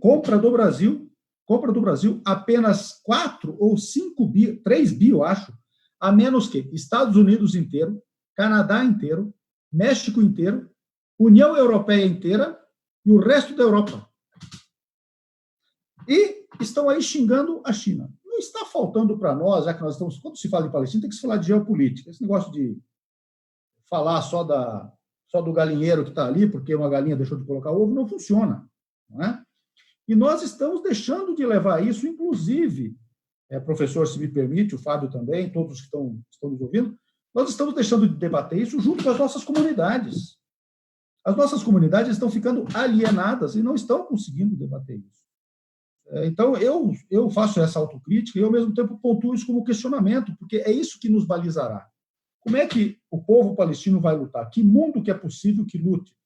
compra do Brasil apenas 4 ou 5 bi, 3 bi, eu acho, a menos que Estados Unidos inteiro, Canadá inteiro, México inteiro, União Europeia inteira e o resto da Europa. E estão aí xingando a China. Não está faltando para nós, já que nós estamos... Quando se fala de Palestina, tem que se falar de geopolítica. Esse negócio de falar só do galinheiro que está ali, porque uma galinha deixou de colocar ovo, não funciona. Não é? E nós estamos deixando de levar isso, inclusive, professor, se me permite, o Fábio também, todos que estão nos ouvindo, nós estamos deixando de debater isso junto com as nossas comunidades. As nossas comunidades estão ficando alienadas e não estão conseguindo debater isso. Então, eu faço essa autocrítica e, ao mesmo tempo, pontuo isso como questionamento, porque é isso que nos balizará. Como é que o povo palestino vai lutar? Que mundo que é possível que lute?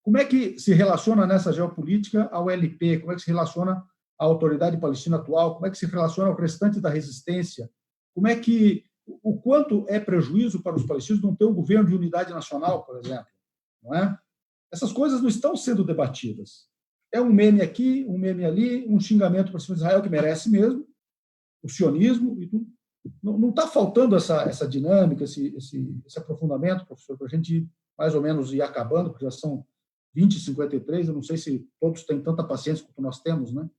Como é que se relaciona nessa geopolítica ao LP? Como é que se relaciona à autoridade palestina atual? Como é que se relaciona ao restante da resistência? Como é que o quanto é prejuízo para os palestinos não ter um governo de unidade nacional, por exemplo? Não é? Essas coisas não estão sendo debatidas. É um meme aqui, um meme ali, um xingamento para cima de Israel, que merece mesmo, o sionismo e tudo. Não está faltando essa dinâmica, esse aprofundamento, professor, para a gente mais ou menos ir acabando, porque já são 20h53, eu não sei se todos têm tanta paciência quanto nós temos, né?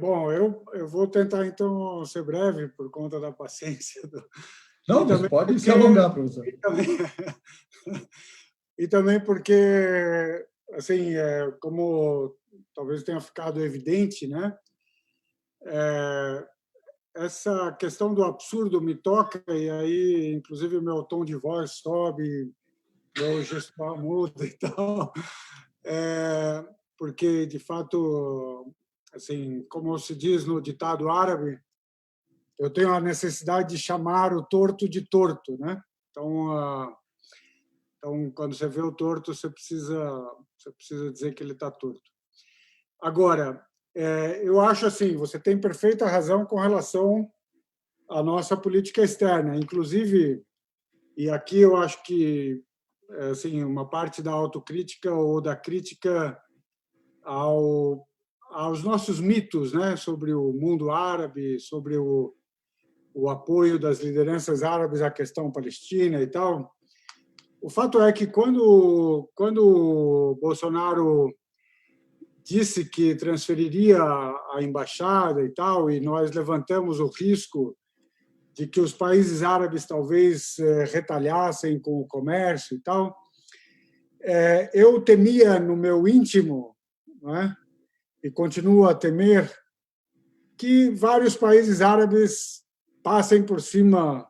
Bom, eu vou tentar, então, ser breve por conta da paciência. Não, mas pode se alongar, professor. E também porque, assim, como talvez tenha ficado evidente, né? Essa questão do absurdo me toca, e aí, inclusive, o meu tom de voz sobe, meu gestual muda e tal, porque, de fato, assim, como se diz no ditado árabe, eu tenho a necessidade de chamar o torto de torto, né? Então, quando você vê o torto, você precisa dizer que ele está torto. Agora, eu acho assim, você tem perfeita razão com relação à nossa política externa. Inclusive, e aqui eu acho que assim, uma parte da autocrítica ou da crítica aos nossos mitos, né, sobre o mundo árabe, sobre o apoio das lideranças árabes à questão palestina e tal. O fato é que quando o Bolsonaro disse que transferiria a embaixada e tal, e nós levantamos o risco de que os países árabes talvez retalhassem com o comércio e tal, eu temia no meu íntimo, né, e continuo a temer, que vários países árabes passem por cima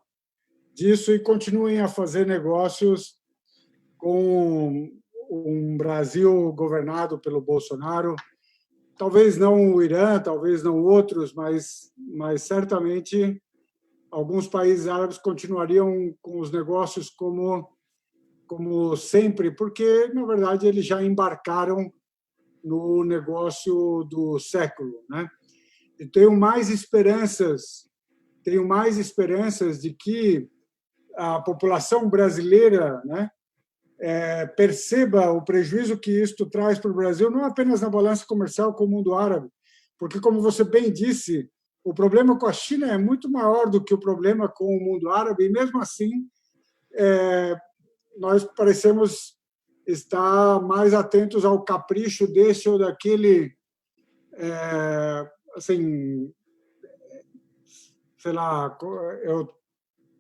disso e continuem a fazer negócios com um Brasil governado pelo Bolsonaro. Talvez não o Irã, talvez não outros, mas certamente alguns países árabes continuariam com os negócios como sempre, porque, na verdade, eles já embarcaram no negócio do século, né? E tenho mais esperanças de que a população brasileira, né, perceba o prejuízo que isto traz para o Brasil, não apenas na balança comercial com o mundo árabe, porque, como você bem disse, o problema com a China é muito maior do que o problema com o mundo árabe, e mesmo assim nós parecemos estar mais atentos ao capricho desse ou daquele, assim, sei lá, eu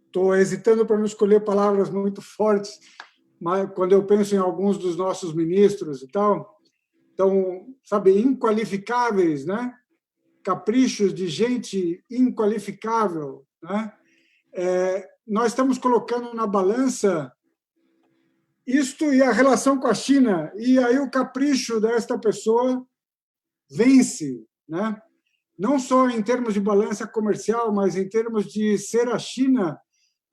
estou hesitando para não escolher palavras muito fortes, mas quando eu penso em alguns dos nossos ministros e tal, então, sabe, inqualificáveis, né? Caprichos de gente inqualificável, né? Nós estamos colocando na balança isto e a relação com a China, e aí o capricho desta pessoa vence, né? Não só em termos de balança comercial, mas em termos de ser a China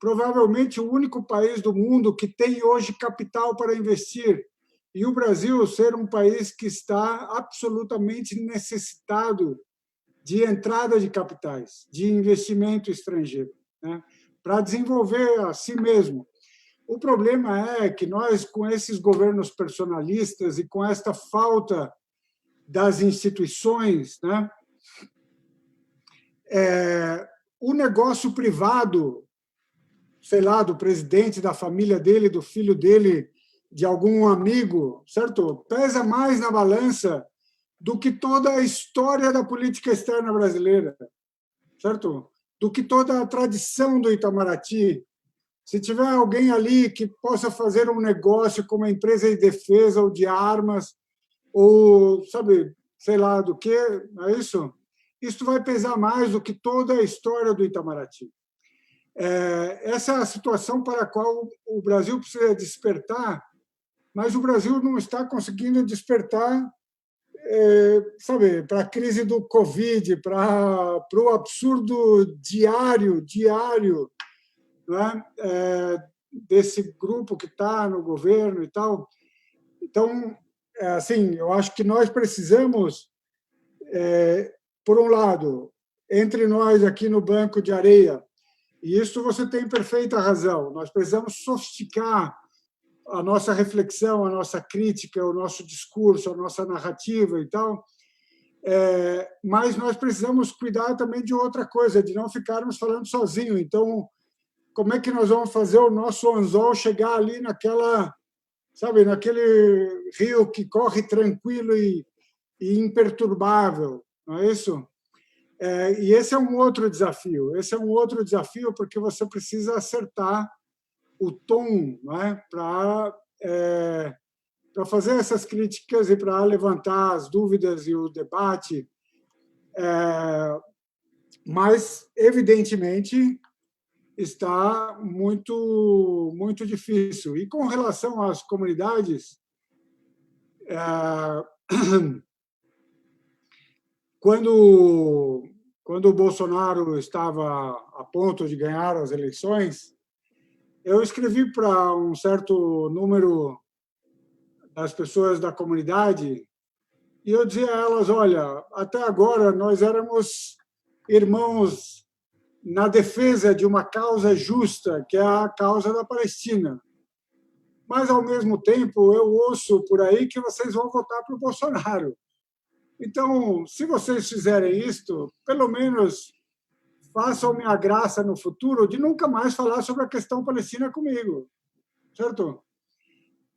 provavelmente o único país do mundo que tem hoje capital para investir, e o Brasil ser um país que está absolutamente necessitado de entrada de capitais, de investimento estrangeiro, né, para desenvolver a si mesmo. O problema é que nós, com esses governos personalistas e com esta falta das instituições, né, o negócio privado, sei lá, do presidente, da família dele, do filho dele, de algum amigo, certo? Pesa mais na balança do que toda a história da política externa brasileira, certo? Do que toda a tradição do Itamaraty. Se tiver alguém ali que possa fazer um negócio com uma empresa de defesa ou de armas, ou, sabe, sei lá do que, não é isso? Isso vai pesar mais do que toda a história do Itamaraty. Essa é a situação para a qual o Brasil precisa despertar, mas o Brasil não está conseguindo despertar, sabe, para a crise do Covid, para o absurdo diário, né, desse grupo que está no governo e tal. Então, assim, eu acho que nós precisamos, por um lado, entre nós aqui no Banco de Areia, e isso você tem perfeita razão, nós precisamos sofisticar a nossa reflexão, a nossa crítica, o nosso discurso, a nossa narrativa e tal, mas nós precisamos cuidar também de outra coisa, de não ficarmos falando sozinhos. Então, como é que nós vamos fazer o nosso anzol chegar ali naquela, sabe, naquele rio que corre tranquilo e imperturbável, não é isso? E esse é um outro desafio. Esse é um outro desafio porque você precisa acertar o tom, né, para fazer essas críticas e para levantar as dúvidas e o debate. Mas, evidentemente, está muito, muito difícil. E com relação às comunidades, quando o Bolsonaro estava a ponto de ganhar as eleições, eu escrevi para um certo número das pessoas da comunidade e eu dizia a elas: olha, até agora nós éramos irmãos na defesa de uma causa justa, que é a causa da Palestina. Mas, ao mesmo tempo, eu ouço por aí que vocês vão votar para o Bolsonaro. Então, se vocês fizerem isto, pelo menos façam-me a graça no futuro de nunca mais falar sobre a questão palestina comigo, certo?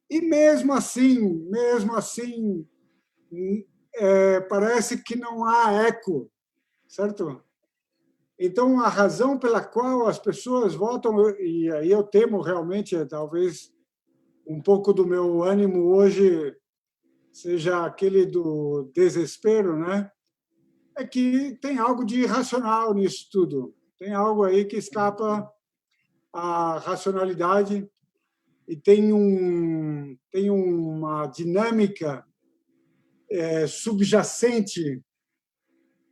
E mesmo assim, parece que não há eco, certo? Então, a razão pela qual as pessoas votam, e aí eu temo realmente, talvez um pouco do meu ânimo hoje seja aquele do desespero, né? É que tem algo de irracional nisso tudo. Tem algo aí que escapa à racionalidade e tem uma dinâmica subjacente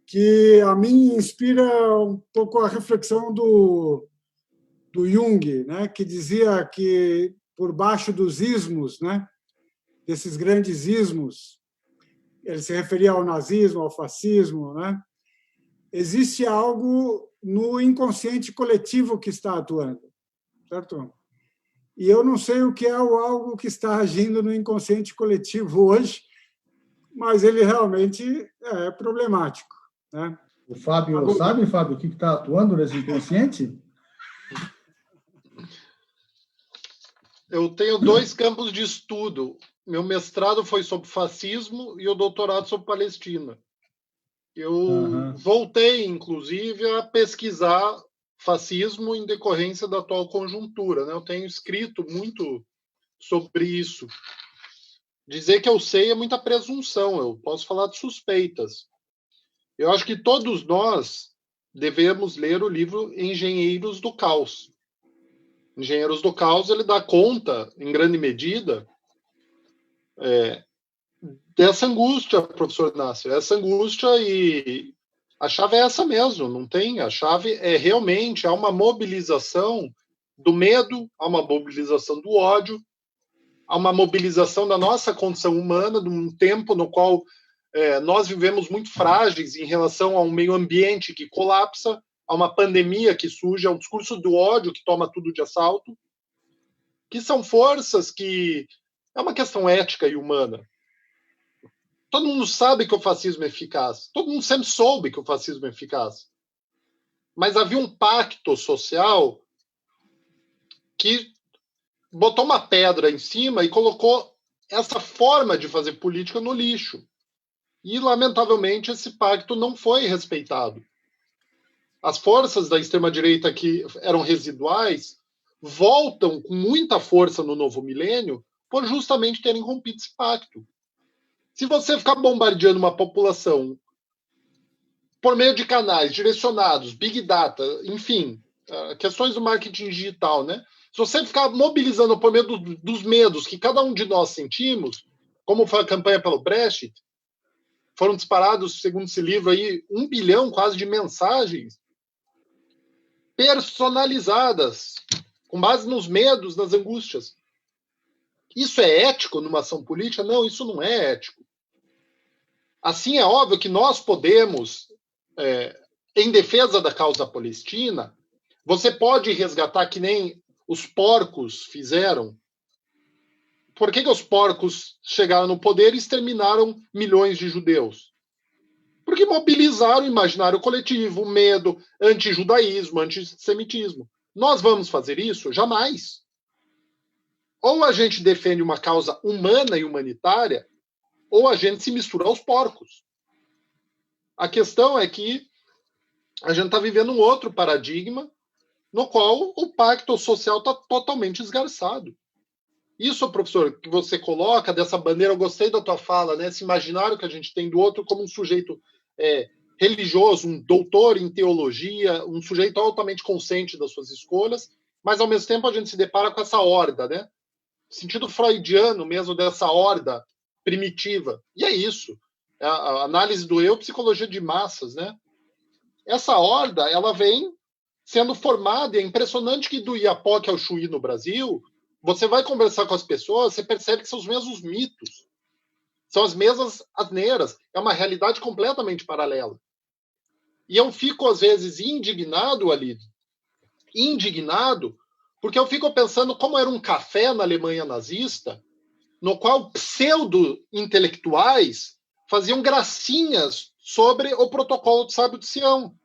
que a mim inspira um pouco a reflexão do Jung, né, que dizia que por baixo dos ismos, né, desses grandes ismos, ele se referia ao nazismo, ao fascismo, né, existe algo no inconsciente coletivo que está atuando, certo? E eu não sei o que é o algo que está agindo no inconsciente coletivo hoje, mas ele realmente é problemático, né? O Fábio sabe, Fábio, o que está atuando nesse inconsciente? Eu tenho 2 campos de estudo. Meu mestrado foi sobre fascismo e o doutorado sobre Palestina. Eu voltei, inclusive, a pesquisar fascismo em decorrência da atual conjuntura, né? Eu tenho escrito muito sobre isso. Dizer que eu sei é muita presunção, eu posso falar de suspeitas. Eu acho que todos nós devemos ler o livro Engenheiros do Caos. Engenheiros do Caos, ele dá conta, em grande medida, dessa angústia, professor Nasser. Essa angústia, e a chave é essa mesmo, não tem? A chave é realmente há uma mobilização do medo, há uma mobilização do ódio, há uma mobilização da nossa condição humana, de um tempo no qual nós vivemos muito frágeis em relação a um meio ambiente que colapsa, a uma pandemia que surge, a um discurso do ódio que toma tudo de assalto. que são forças que é uma questão ética e humana. Todo mundo sabe que o fascismo é eficaz. Todo mundo sempre soube que o fascismo é eficaz. Mas havia um pacto social que botou uma pedra em cima e colocou essa forma de fazer política no lixo. E, lamentavelmente, esse pacto não foi respeitado. As forças da extrema-direita que eram residuais voltam com muita força no novo milênio por justamente terem rompido esse pacto. Se você ficar bombardeando uma população por meio de canais direcionados, Big Data, enfim, questões do marketing digital, né? Se você ficar mobilizando por meio dos medos que cada um de nós sentimos, como foi a campanha pelo Brexit, foram disparados, segundo esse livro aí, 1 bilhão quase de mensagens personalizadas, com base nos medos, nas angústias. Isso é ético numa ação política? Não, isso não é ético. Assim, é óbvio que nós podemos, em defesa da causa palestina, você pode resgatar que nem os porcos fizeram. Por que os porcos chegaram no poder e exterminaram milhões de judeus? Porque mobilizaram o imaginário coletivo, o medo, anti-judaísmo, antissemitismo. Nós vamos fazer isso? Jamais. Ou a gente defende uma causa humana e humanitária, ou a gente se mistura aos porcos. A questão é que a gente está vivendo um outro paradigma no qual o pacto social está totalmente esgarçado. Isso, professor, que você coloca dessa bandeira, eu gostei da tua fala, né? Esse imaginário que a gente tem do outro como um sujeito religioso, um doutor em teologia, um sujeito altamente consciente das suas escolhas, mas ao mesmo tempo a gente se depara com essa horda, né? Sentido freudiano mesmo dessa horda primitiva. E é isso. A análise do eu, psicologia de massas, né? Essa horda, ela vem sendo formada, e é impressionante que do Iapoque ao Chuí no Brasil, você vai conversar com as pessoas, você percebe que são os mesmos mitos. São as mesmas asneiras. É uma realidade completamente paralela. E eu fico, às vezes, indignado, porque eu fico pensando como era um café na Alemanha nazista, no qual pseudo-intelectuais faziam gracinhas sobre o protocolo de Sábio de Sião.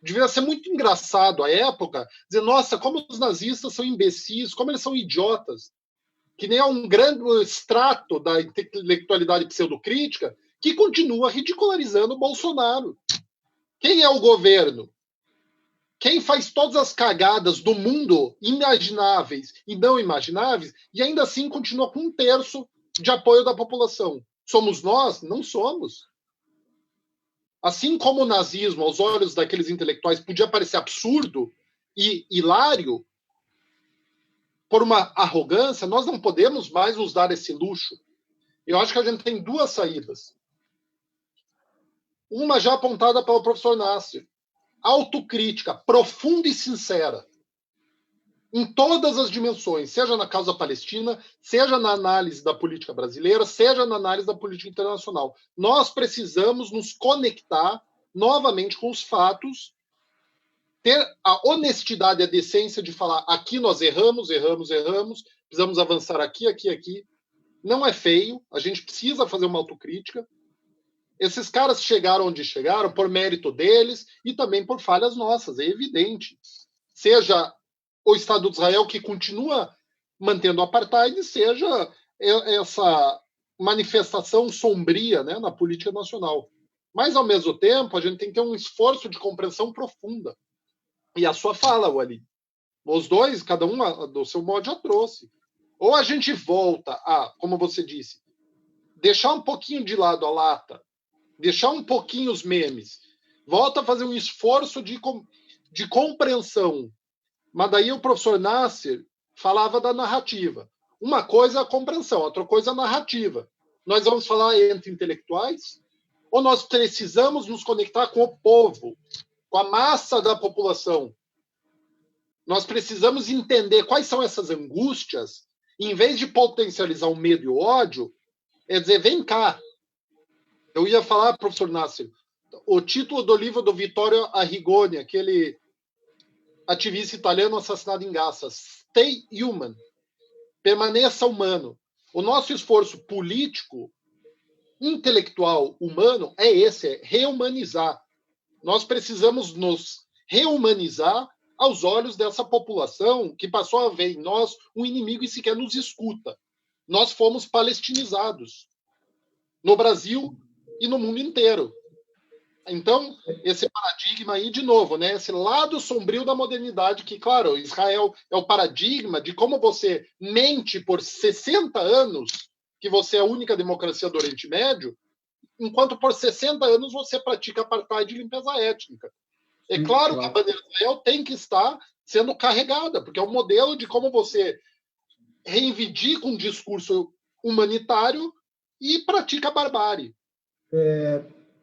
Devia ser muito engraçado à época dizer, nossa, como os nazistas são imbecis, como eles são idiotas, que nem é um grande extrato da intelectualidade pseudocrítica que continua ridicularizando o Bolsonaro. Quem é o governo? Quem faz todas as cagadas do mundo imagináveis e não imagináveis e ainda assim continua com 1/3 de apoio da população? Somos nós? Não somos. Assim como o nazismo, aos olhos daqueles intelectuais, podia parecer absurdo e hilário, por uma arrogância, nós não podemos mais nos dar esse luxo. Eu acho que a gente tem 2 saídas. Uma já apontada pelo professor Nasser. Autocrítica profunda e sincera. Em todas as dimensões, seja na causa palestina, seja na análise da política brasileira, seja na análise da política internacional. Nós precisamos nos conectar novamente com os fatos, ter a honestidade e a decência de falar aqui nós erramos, precisamos avançar aqui. Não é feio, a gente precisa fazer uma autocrítica. Esses caras chegaram onde chegaram por mérito deles e também por falhas nossas, é evidente. Seja o Estado de Israel, que continua mantendo o apartheid, seja essa manifestação sombria, né, na política nacional. Mas, ao mesmo tempo, a gente tem que ter um esforço de compreensão profunda. E a sua fala, Walid. Os dois, cada um do seu modo, já trouxe. Ou a gente volta a, como você disse, deixar um pouquinho de lado a lata, deixar um pouquinho os memes, volta a fazer um esforço de compreensão. Mas daí o professor Nasser falava da narrativa. Uma coisa é a compreensão, outra coisa é a narrativa. Nós vamos falar entre intelectuais ou nós precisamos nos conectar com o povo, com a massa da população? Nós precisamos entender quais são essas angústias, e, em vez de potencializar o medo e o ódio, é dizer, vem cá. Eu ia falar, professor Nasser, o título do livro do Vittorio Arrigoni, aquele ativista italiano assassinado em Gaza, Stay Human. permaneça humano. O nosso esforço político, intelectual, humano, é esse, é rehumanizar. Nós precisamos nos rehumanizar aos olhos dessa população que passou a ver em nós um inimigo e sequer nos escuta. Nós fomos palestinizados no Brasil e no mundo inteiro. Então, esse paradigma aí, de novo, né, esse lado sombrio da modernidade, que, claro, Israel é o paradigma de como você mente por 60 anos que você é a única democracia do Oriente Médio, enquanto por 60 anos você pratica apartheid e limpeza étnica. É claro que a bandeira de Israel tem que estar sendo carregada, porque é um modelo de como você reivindica um discurso humanitário e pratica a barbárie.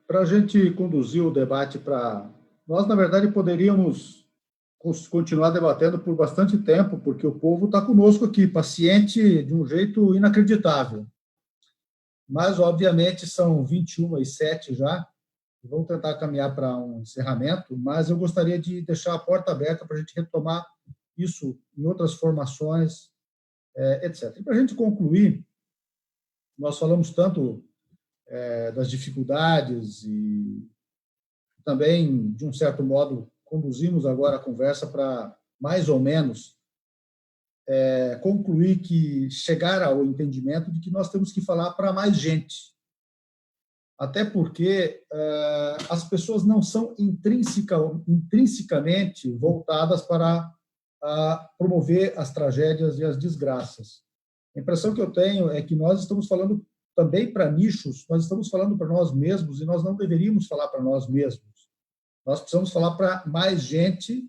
Para a gente conduzir o debate para... Nós, na verdade, poderíamos continuar debatendo por bastante tempo, porque o povo está conosco aqui, paciente de um jeito inacreditável. Mas, obviamente, são 21h07 já, e vamos tentar caminhar para um encerramento, mas eu gostaria de deixar a porta aberta para a gente retomar isso em outras formações, etc. E para a gente concluir, nós falamos tanto das dificuldades e também, de um certo modo, conduzimos agora a conversa para, mais ou menos, concluir que chegar ao entendimento de que nós temos que falar para mais gente. Até porque as pessoas não são intrinsecamente voltadas para promover as tragédias e as desgraças. A impressão que eu tenho é que nós estamos falando também para nichos, nós estamos falando para nós mesmos e nós não deveríamos falar para nós mesmos. Nós precisamos falar para mais gente,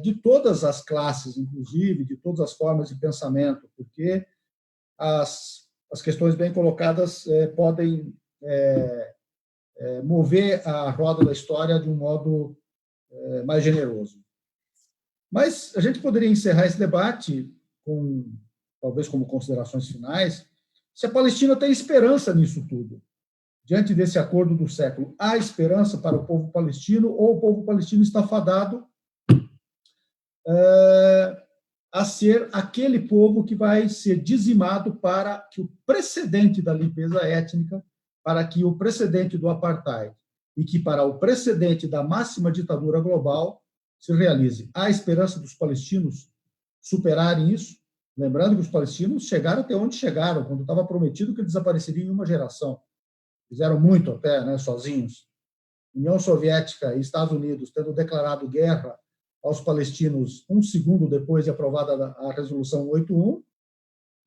de todas as classes, inclusive, de todas as formas de pensamento, porque as questões bem colocadas podem mover a roda da história de um modo mais generoso. Mas a gente poderia encerrar esse debate com, talvez como considerações finais, se a Palestina tem esperança nisso tudo. Diante desse acordo do século, há esperança para o povo palestino ou o povo palestino está fadado a ser aquele povo que vai ser dizimado para que o precedente da limpeza étnica, para que o precedente do apartheid e que para o precedente da máxima ditadura global se realize. Há esperança dos palestinos superarem isso? Lembrando que os palestinos chegaram até onde chegaram, quando estava prometido que eles desapareceriam em uma geração. Fizeram muito até, né, sozinhos. União Soviética e Estados Unidos tendo declarado guerra aos palestinos um segundo depois de aprovada a Resolução 81,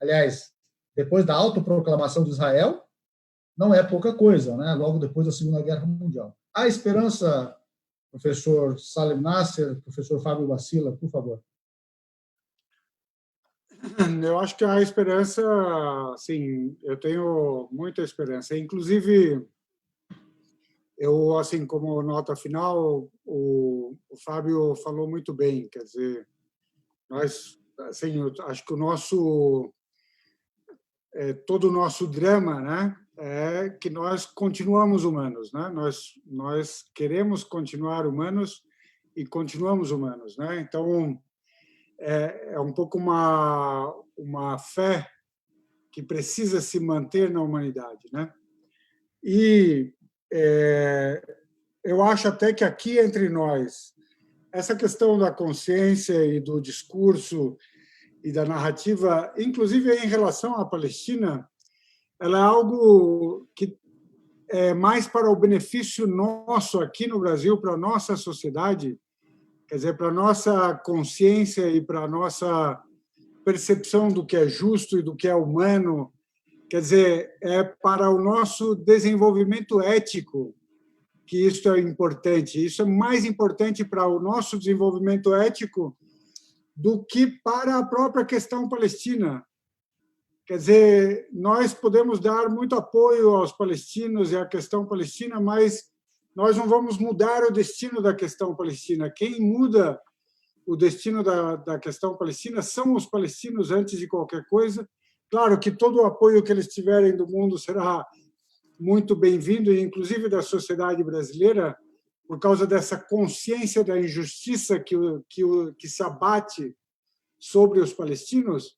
aliás, depois da autoproclamação de Israel, não é pouca coisa, né? Logo depois da Segunda Guerra Mundial. Há esperança, professor Salim Nasser, professor Fábio Bacila, por favor. Eu acho que a esperança, sim, eu tenho muita esperança. Inclusive, eu, assim, como nota final, o Fábio falou muito bem, quer dizer, nós, assim, eu acho que todo o nosso drama, né, é que nós continuamos humanos, né? Nós queremos continuar humanos e continuamos humanos, né? Então, é um pouco uma fé que precisa se manter na humanidade, né? E eu acho até que aqui entre nós, essa questão da consciência e do discurso e da narrativa, inclusive em relação à Palestina, ela é algo que é mais para o benefício nosso aqui no Brasil, para a nossa sociedade, quer dizer, para a nossa consciência e para a nossa percepção do que é justo e do que é humano, quer dizer, é para o nosso desenvolvimento ético que isso é importante. Isso é mais importante para o nosso desenvolvimento ético do que para a própria questão palestina. Quer dizer, nós podemos dar muito apoio aos palestinos e à questão palestina, mas nós não vamos mudar o destino da questão palestina. Quem muda o destino da questão palestina são os palestinos antes de qualquer coisa. Claro que todo o apoio que eles tiverem do mundo será muito bem-vindo, inclusive da sociedade brasileira, por causa dessa consciência da injustiça que se abate sobre os palestinos,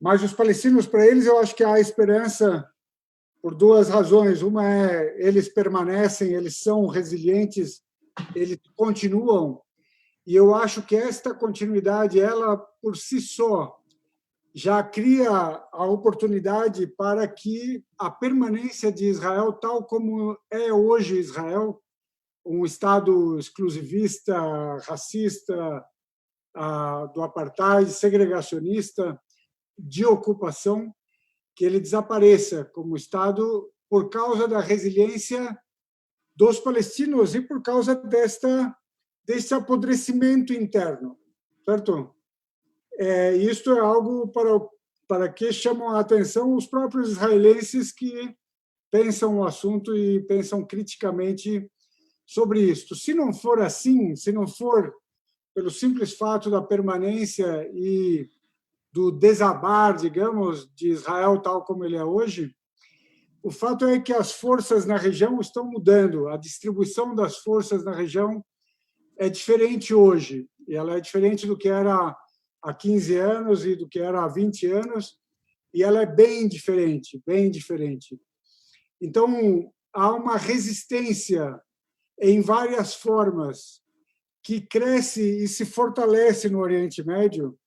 mas os palestinos, para eles, eu acho que há esperança por duas razões. Uma é eles permanecem, eles são resilientes, eles continuam, e eu acho que esta continuidade, ela por si só, já cria a oportunidade para que a permanência de Israel, tal como é hoje Israel, um Estado exclusivista, racista, do apartheid, segregacionista, de ocupação, que ele desapareça como Estado por causa da resiliência dos palestinos e por causa desse apodrecimento interno, certo? Isto é algo para que chamam a atenção os próprios israelenses que pensam o assunto e pensam criticamente sobre isto. Se não for assim, se não for pelo simples fato da permanência e do desabar, digamos, de Israel tal como ele é hoje, o fato é que as forças na região estão mudando, a distribuição das forças na região é diferente hoje, e ela é diferente do que era há 15 anos e do que era há 20 anos, e ela é bem diferente, bem diferente. Então, há uma resistência em várias formas que cresce e se fortalece no Oriente Médio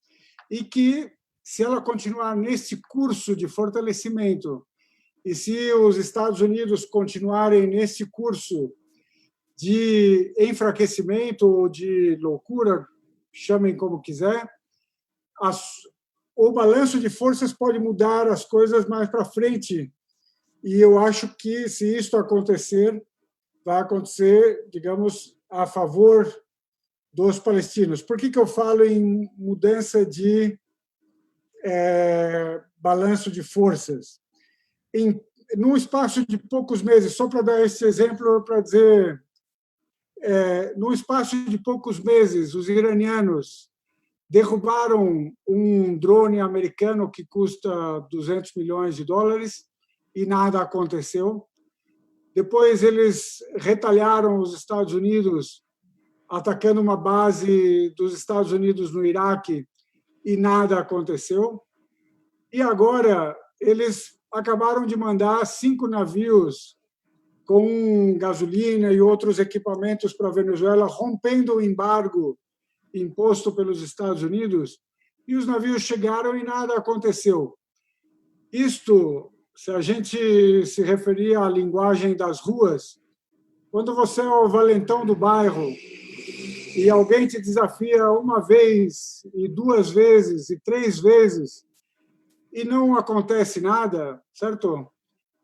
e que, se ela continuar nesse curso de fortalecimento e se os Estados Unidos continuarem nesse curso de enfraquecimento ou de loucura, chamem como quiser, o balanço de forças pode mudar as coisas mais para frente. E eu acho que, se isso acontecer, vai acontecer, digamos, a favor dos palestinos. Por que eu falo em mudança de balanço de forças? Num espaço de poucos meses, só para dar esse exemplo, para dizer, num espaço de poucos meses, os iranianos derrubaram um drone americano que custa $200 milhões e nada aconteceu. Depois eles retalharam os Estados Unidos atacando uma base dos Estados Unidos no Iraque e nada aconteceu. E agora eles acabaram de mandar 5 navios com gasolina e outros equipamentos para a Venezuela, rompendo o embargo imposto pelos Estados Unidos, e os navios chegaram e nada aconteceu. Isto, se a gente se referir à linguagem das ruas, quando você é o valentão do bairro e alguém te desafia uma vez, e 2 vezes, e 3 vezes, e não acontece nada, certo?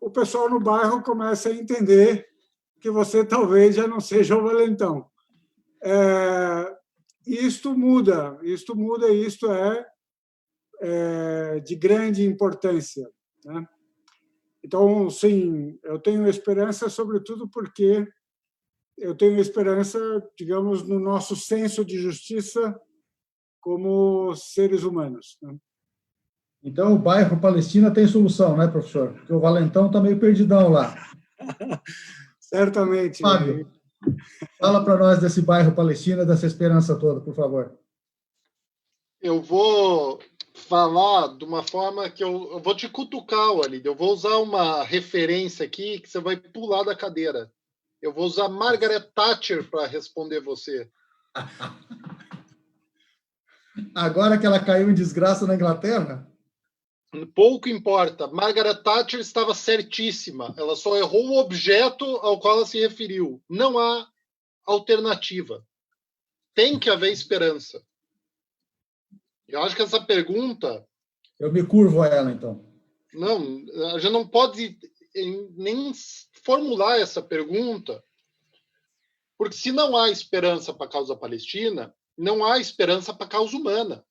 O pessoal no bairro começa a entender que você talvez já não seja o valentão. Isto muda, e isto é de grande importância, né? Então, sim, eu tenho esperança, sobretudo porque eu tenho esperança, digamos, no nosso senso de justiça como seres humanos, né? Então, o bairro Palestina tem solução, né, professor? Porque o valentão está meio perdidão lá. Certamente. Fábio, fala para nós desse bairro Palestina, dessa esperança toda, por favor. Eu vou falar de uma forma que eu vou te cutucar, Walid. Eu vou usar uma referência aqui que você vai pular da cadeira. Eu vou usar Margaret Thatcher para responder você. Agora que ela caiu em desgraça na Inglaterra? Pouco importa. Margaret Thatcher estava certíssima. Ela só errou o objeto ao qual ela se referiu. Não há alternativa. Tem que haver esperança. Eu acho que essa pergunta... Eu me curvo a ela, então. Não, a gente não pode nem formular essa pergunta, porque se não há esperança para a causa palestina, não há esperança para a causa humana.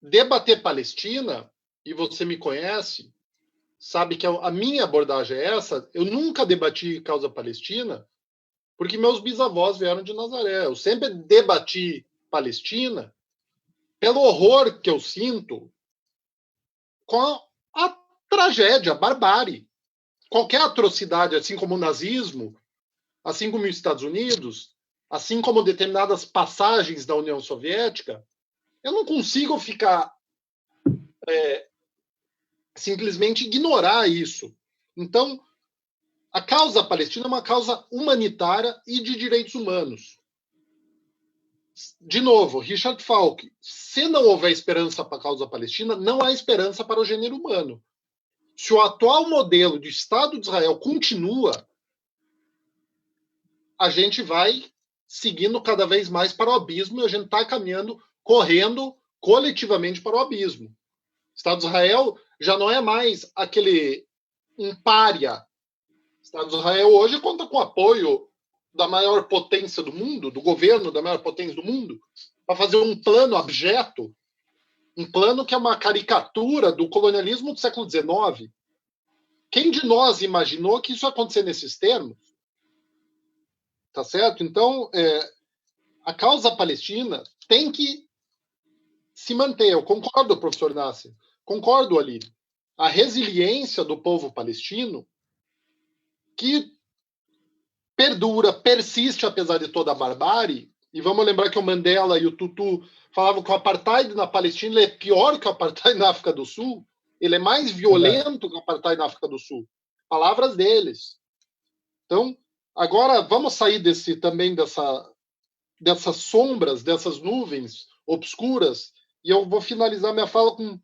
Debater Palestina, e você me conhece, sabe que a minha abordagem é essa. Eu nunca debati causa palestina, porque meus bisavós vieram de Nazaré. Eu sempre debati Palestina pelo horror que eu sinto com a tragédia, a barbárie. Qualquer atrocidade, assim como o nazismo, assim como os Estados Unidos, assim como determinadas passagens da União Soviética, eu não consigo ficar simplesmente ignorar isso. Então, a causa palestina é uma causa humanitária e de direitos humanos. De novo, Richard Falk, se não houver esperança para a causa palestina, não há esperança para o gênero humano. Se o atual modelo de Estado de Israel continua, a gente vai seguindo cada vez mais para o abismo e a gente está caminhando, correndo coletivamente para o abismo. O Estado de Israel já não é mais aquele pária. O Estado de Israel hoje conta com o apoio da maior potência do mundo, do governo da maior potência do mundo, para fazer um plano abjeto, um plano que é uma caricatura do colonialismo do século XIX. Quem de nós imaginou que isso ia acontecer nesses termos? Tá certo? Então, a causa palestina tem que se manter. Eu concordo, professor Nasser. Concordo, ali. A resiliência do povo palestino que perdura, persiste apesar de toda a barbárie. E vamos lembrar que o Mandela e o Tutu falavam que o apartheid na Palestina é pior que o apartheid na África do Sul. Ele é mais violento que o apartheid na África do Sul. Palavras deles. Então, agora vamos sair dessas sombras, dessas nuvens obscuras, e eu vou finalizar minha fala com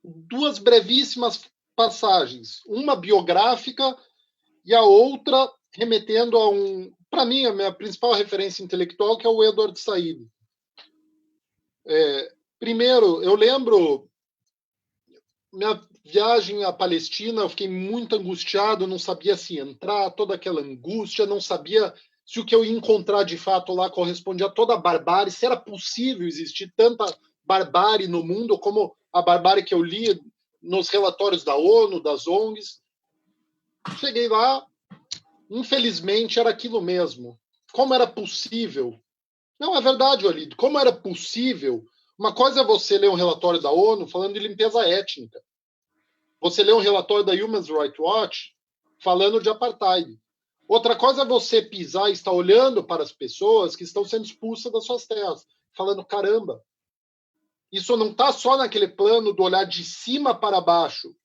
duas brevíssimas passagens. Uma biográfica e a outra remetendo a para mim, a minha principal referência intelectual, que é o Edward Said. Primeiro, eu lembro minha viagem à Palestina, eu fiquei muito angustiado, não sabia se entrar, toda aquela angústia, não sabia se o que eu ia encontrar de fato lá correspondia a toda a barbárie, se era possível existir tanta barbárie no mundo como a barbárie que eu li nos relatórios da ONU, das ONGs. Cheguei lá, infelizmente era aquilo mesmo. Como era possível? Não, é verdade, Walid, como era possível? Uma coisa é você ler um relatório da ONU falando de limpeza étnica. Você lê um relatório da Human Rights Watch falando de apartheid. Outra coisa é você pisar e estar olhando para as pessoas que estão sendo expulsas das suas terras, falando, caramba, isso não está só naquele plano do olhar de cima para baixo.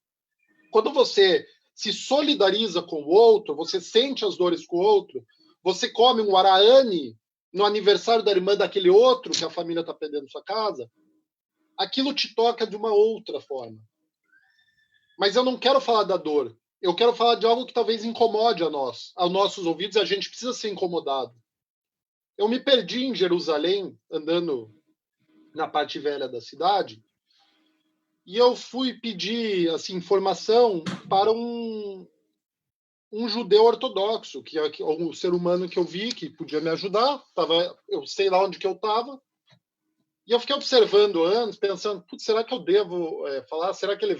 Quando você se solidariza com o outro, você sente as dores com o outro, você come um araane no aniversário da irmã daquele outro que a família está perdendo sua casa, aquilo te toca de uma outra forma. Mas eu não quero falar da dor. Eu quero falar de algo que talvez incomode aos nossos ouvidos, e a gente precisa ser incomodado. Eu me perdi em Jerusalém, andando na parte velha da cidade, e eu fui pedir assim, informação para um judeu ortodoxo, que é um ser humano que eu vi que podia me ajudar. Eu sei lá onde que eu estava. E eu fiquei observando anos, pensando, será que eu devo falar? Será que ele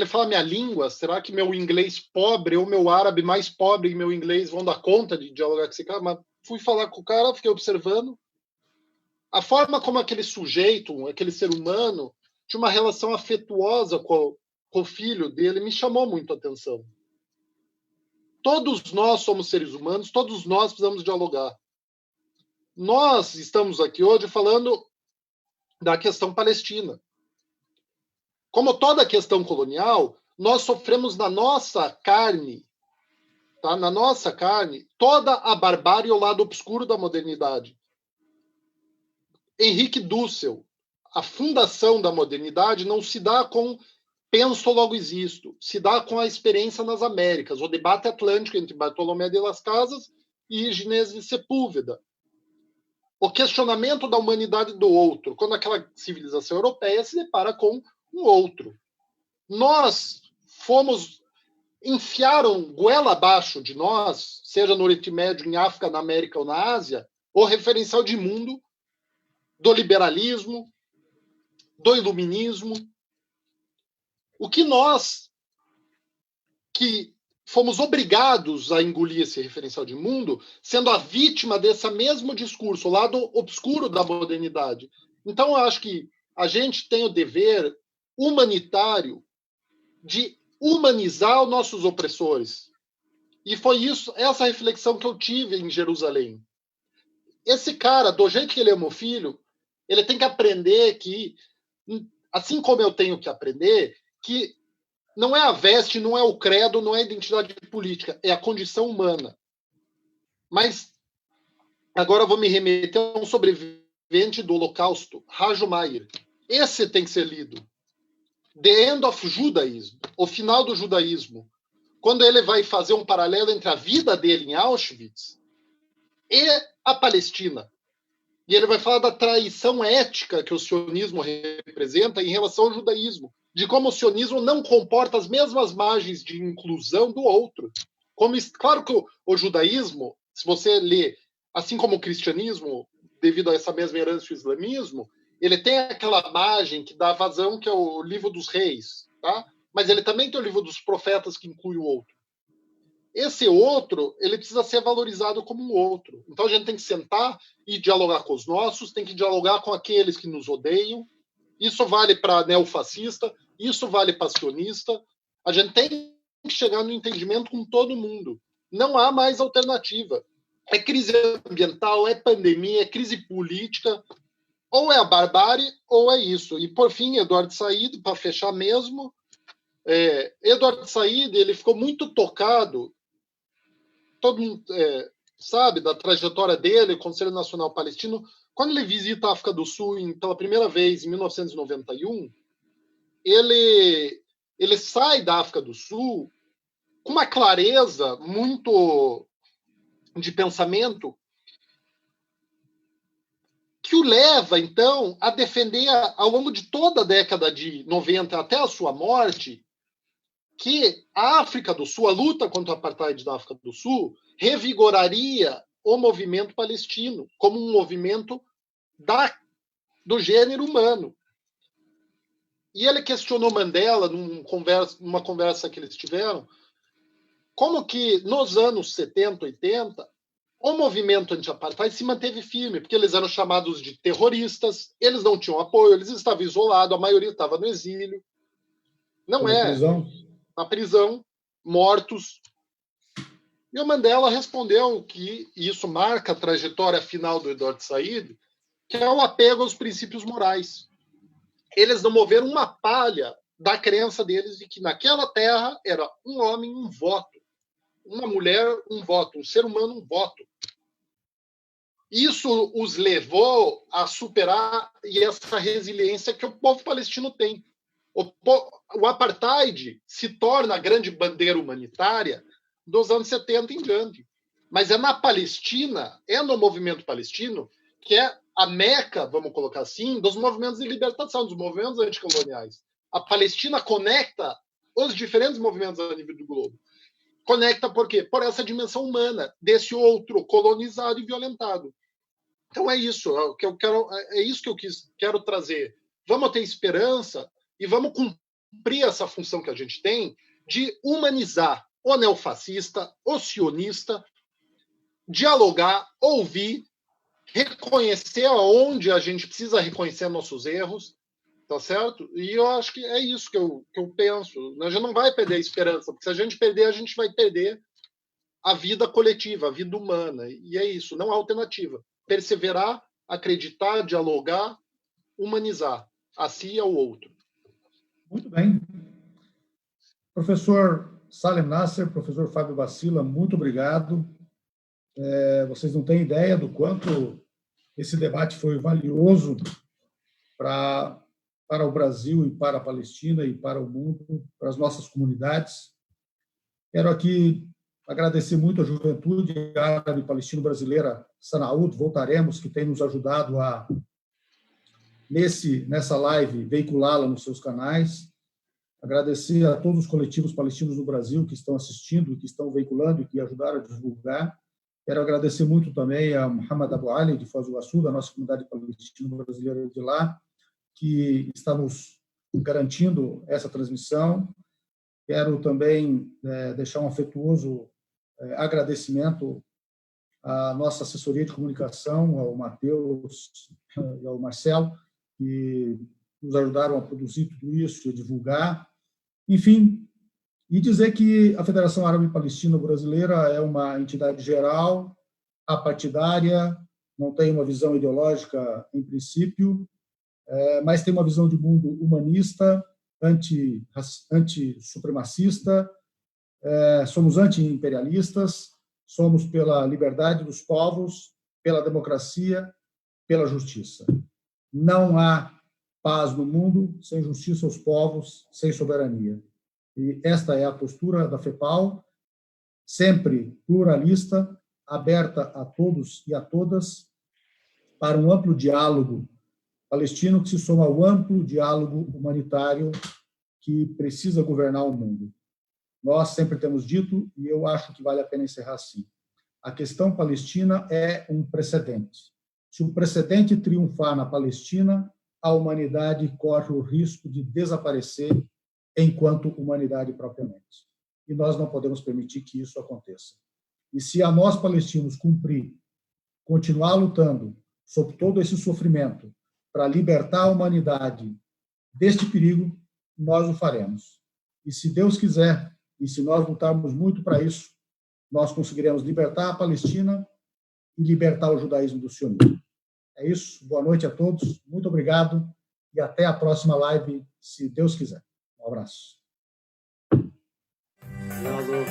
fala minha língua? Será que meu inglês pobre ou meu árabe mais pobre e meu inglês vão dar conta de dialogar com esse cara? Mas fui falar com o cara, fiquei observando. A forma como aquele sujeito, aquele ser humano, tinha uma relação afetuosa com o filho dele, me chamou muito a atenção. Todos nós somos seres humanos, todos nós precisamos dialogar. Nós estamos aqui hoje falando da questão palestina. Como toda questão colonial, nós sofremos na nossa carne, tá? Na nossa carne, toda a barbárie e o lado obscuro da modernidade. Henrique Dussel, a fundação da modernidade não se dá com penso, logo existo, se dá com a experiência nas Américas, o debate atlântico entre Bartolomé de las Casas e Ginés de Sepúlveda. O questionamento da humanidade do outro, quando aquela civilização europeia se depara com um outro. Nós enfiaram goela abaixo de nós, seja no Oriente Médio, em África, na América ou na Ásia, o referencial de mundo do liberalismo, do iluminismo. O que nós, que fomos obrigados a engolir esse referencial de mundo, sendo a vítima desse mesmo discurso, o lado obscuro da modernidade. Então, eu acho que a gente tem o dever humanitário de humanizar os nossos opressores. E foi essa reflexão que eu tive em Jerusalém. Esse cara, do jeito que ele é meu filho, ele tem que aprender que, assim como eu tenho que aprender, que não é a veste, não é o credo, não é a identidade política, é a condição humana. Mas agora eu vou me remeter a um sobrevivente do Holocausto, Rajo Mayer. Esse tem que ser lido. The End of Judaism, o final do judaísmo. Quando ele vai fazer um paralelo entre a vida dele em Auschwitz e a Palestina. E ele vai falar da traição ética que o sionismo representa em relação ao judaísmo, de como o sionismo não comporta as mesmas margens de inclusão do outro. Claro que o judaísmo, se você lê, assim como o cristianismo, devido a essa mesma herança do islamismo, ele tem aquela margem que dá vazão, que é o livro dos reis, tá? Mas ele também tem o livro dos profetas, que inclui o outro. Esse outro, ele precisa ser valorizado como um outro. Então a gente tem que sentar e dialogar com os nossos, tem que dialogar com aqueles que nos odeiam. Isso vale para neofascista, isso vale para sionista. A gente tem que chegar no entendimento com todo mundo. Não há mais alternativa. É crise ambiental, é pandemia, é crise política. Ou é a barbárie, ou é isso. E, por fim, Eduardo Said, para fechar mesmo, Eduardo Said, ele ficou muito tocado, todo mundo sabe, da trajetória dele, o Conselho Nacional Palestino. Quando ele visita a África do Sul pela primeira vez, em 1991, ele sai da África do Sul com uma clareza muito de pensamento que o leva, então, a defender, ao longo de toda a década de 90 até a sua morte, que a África do Sul, a luta contra o apartheid da África do Sul, revigoraria o movimento palestino como um movimento do gênero humano. E ele questionou Mandela, numa conversa que eles tiveram, como que nos anos 70, 80, o movimento anti-apartheid se manteve firme, porque eles eram chamados de terroristas, eles não tinham apoio, eles estavam isolados, a maioria estava no exílio. Não é. Na prisão, mortos. E o Mandela respondeu que isso marca a trajetória final do Eduardo Said, que é o apego aos princípios morais. Eles não moveram uma palha da crença deles de que naquela terra era um homem, um voto. Uma mulher, um voto. Um ser humano, um voto. Isso os levou a superar essa resiliência que o povo palestino tem. O apartheid se torna a grande bandeira humanitária dos anos 70 em diante. Mas é na Palestina, é no movimento palestino, que é a meca, vamos colocar assim, dos movimentos de libertação, dos movimentos anticoloniais. A Palestina conecta os diferentes movimentos a nível do globo. Conecta por quê? Por essa dimensão humana, desse outro colonizado e violentado. Então é isso que eu quero, quero trazer. Vamos ter esperança e vamos cumprir essa função que a gente tem de humanizar o neofascista, o sionista, dialogar, ouvir, reconhecer aonde a gente precisa reconhecer nossos erros, tá certo? E eu acho que é isso que eu penso. A gente não vai perder a esperança, porque se a gente perder, a gente vai perder a vida coletiva, a vida humana. E é isso, não há alternativa. Perseverar, acreditar, dialogar, humanizar a si e ao outro. Muito bem. Professor Salem Nasser, professor Fábio Bacila, muito obrigado. Vocês não têm ideia do quanto esse debate foi valioso para o Brasil e para a Palestina e para o mundo, para as nossas comunidades. Quero aqui agradecer muito a juventude árabe palestino-brasileira Sanaúd, Voltaremos, que tem nos ajudado a, nessa live, veiculá-la nos seus canais. Agradecer a todos os coletivos palestinos no Brasil que estão assistindo, que estão veiculando e que ajudaram a divulgar. Quero agradecer muito também a Muhammad Abu Ali, de Foz do Iguaçu, da nossa comunidade palestino-brasileira de lá, que está nos garantindo essa transmissão. Quero também deixar um afetuoso agradecimento à nossa assessoria de comunicação, ao Matheus e ao Marcelo, que nos ajudaram a produzir tudo isso e a divulgar. Enfim, E dizer que a Federação Árabe Palestina Brasileira é uma entidade geral, apartidária, não tem uma visão ideológica em princípio, mas tem uma visão de mundo humanista, anti-supremacista, somos anti-imperialistas, somos pela liberdade dos povos, pela democracia, pela justiça. Não há paz no mundo sem justiça aos povos, sem soberania. E esta é a postura da FEPAL, sempre pluralista, aberta a todos e a todas, para um amplo diálogo palestino que se soma ao amplo diálogo humanitário que precisa governar o mundo. Nós sempre temos dito, e eu acho que vale a pena encerrar assim, a questão palestina é um precedente. Se o precedente triunfar na Palestina, a humanidade corre o risco de desaparecer enquanto humanidade propriamente. E nós não podemos permitir que isso aconteça. E se a nós, palestinos, continuar lutando sob todo esse sofrimento para libertar a humanidade deste perigo, nós o faremos. E se Deus quiser, e se nós lutarmos muito para isso, nós conseguiremos libertar a Palestina e libertar o judaísmo do sionismo. É isso. Boa noite a todos. Muito obrigado e até a próxima live, se Deus quiser. Um abraço. Obrigado.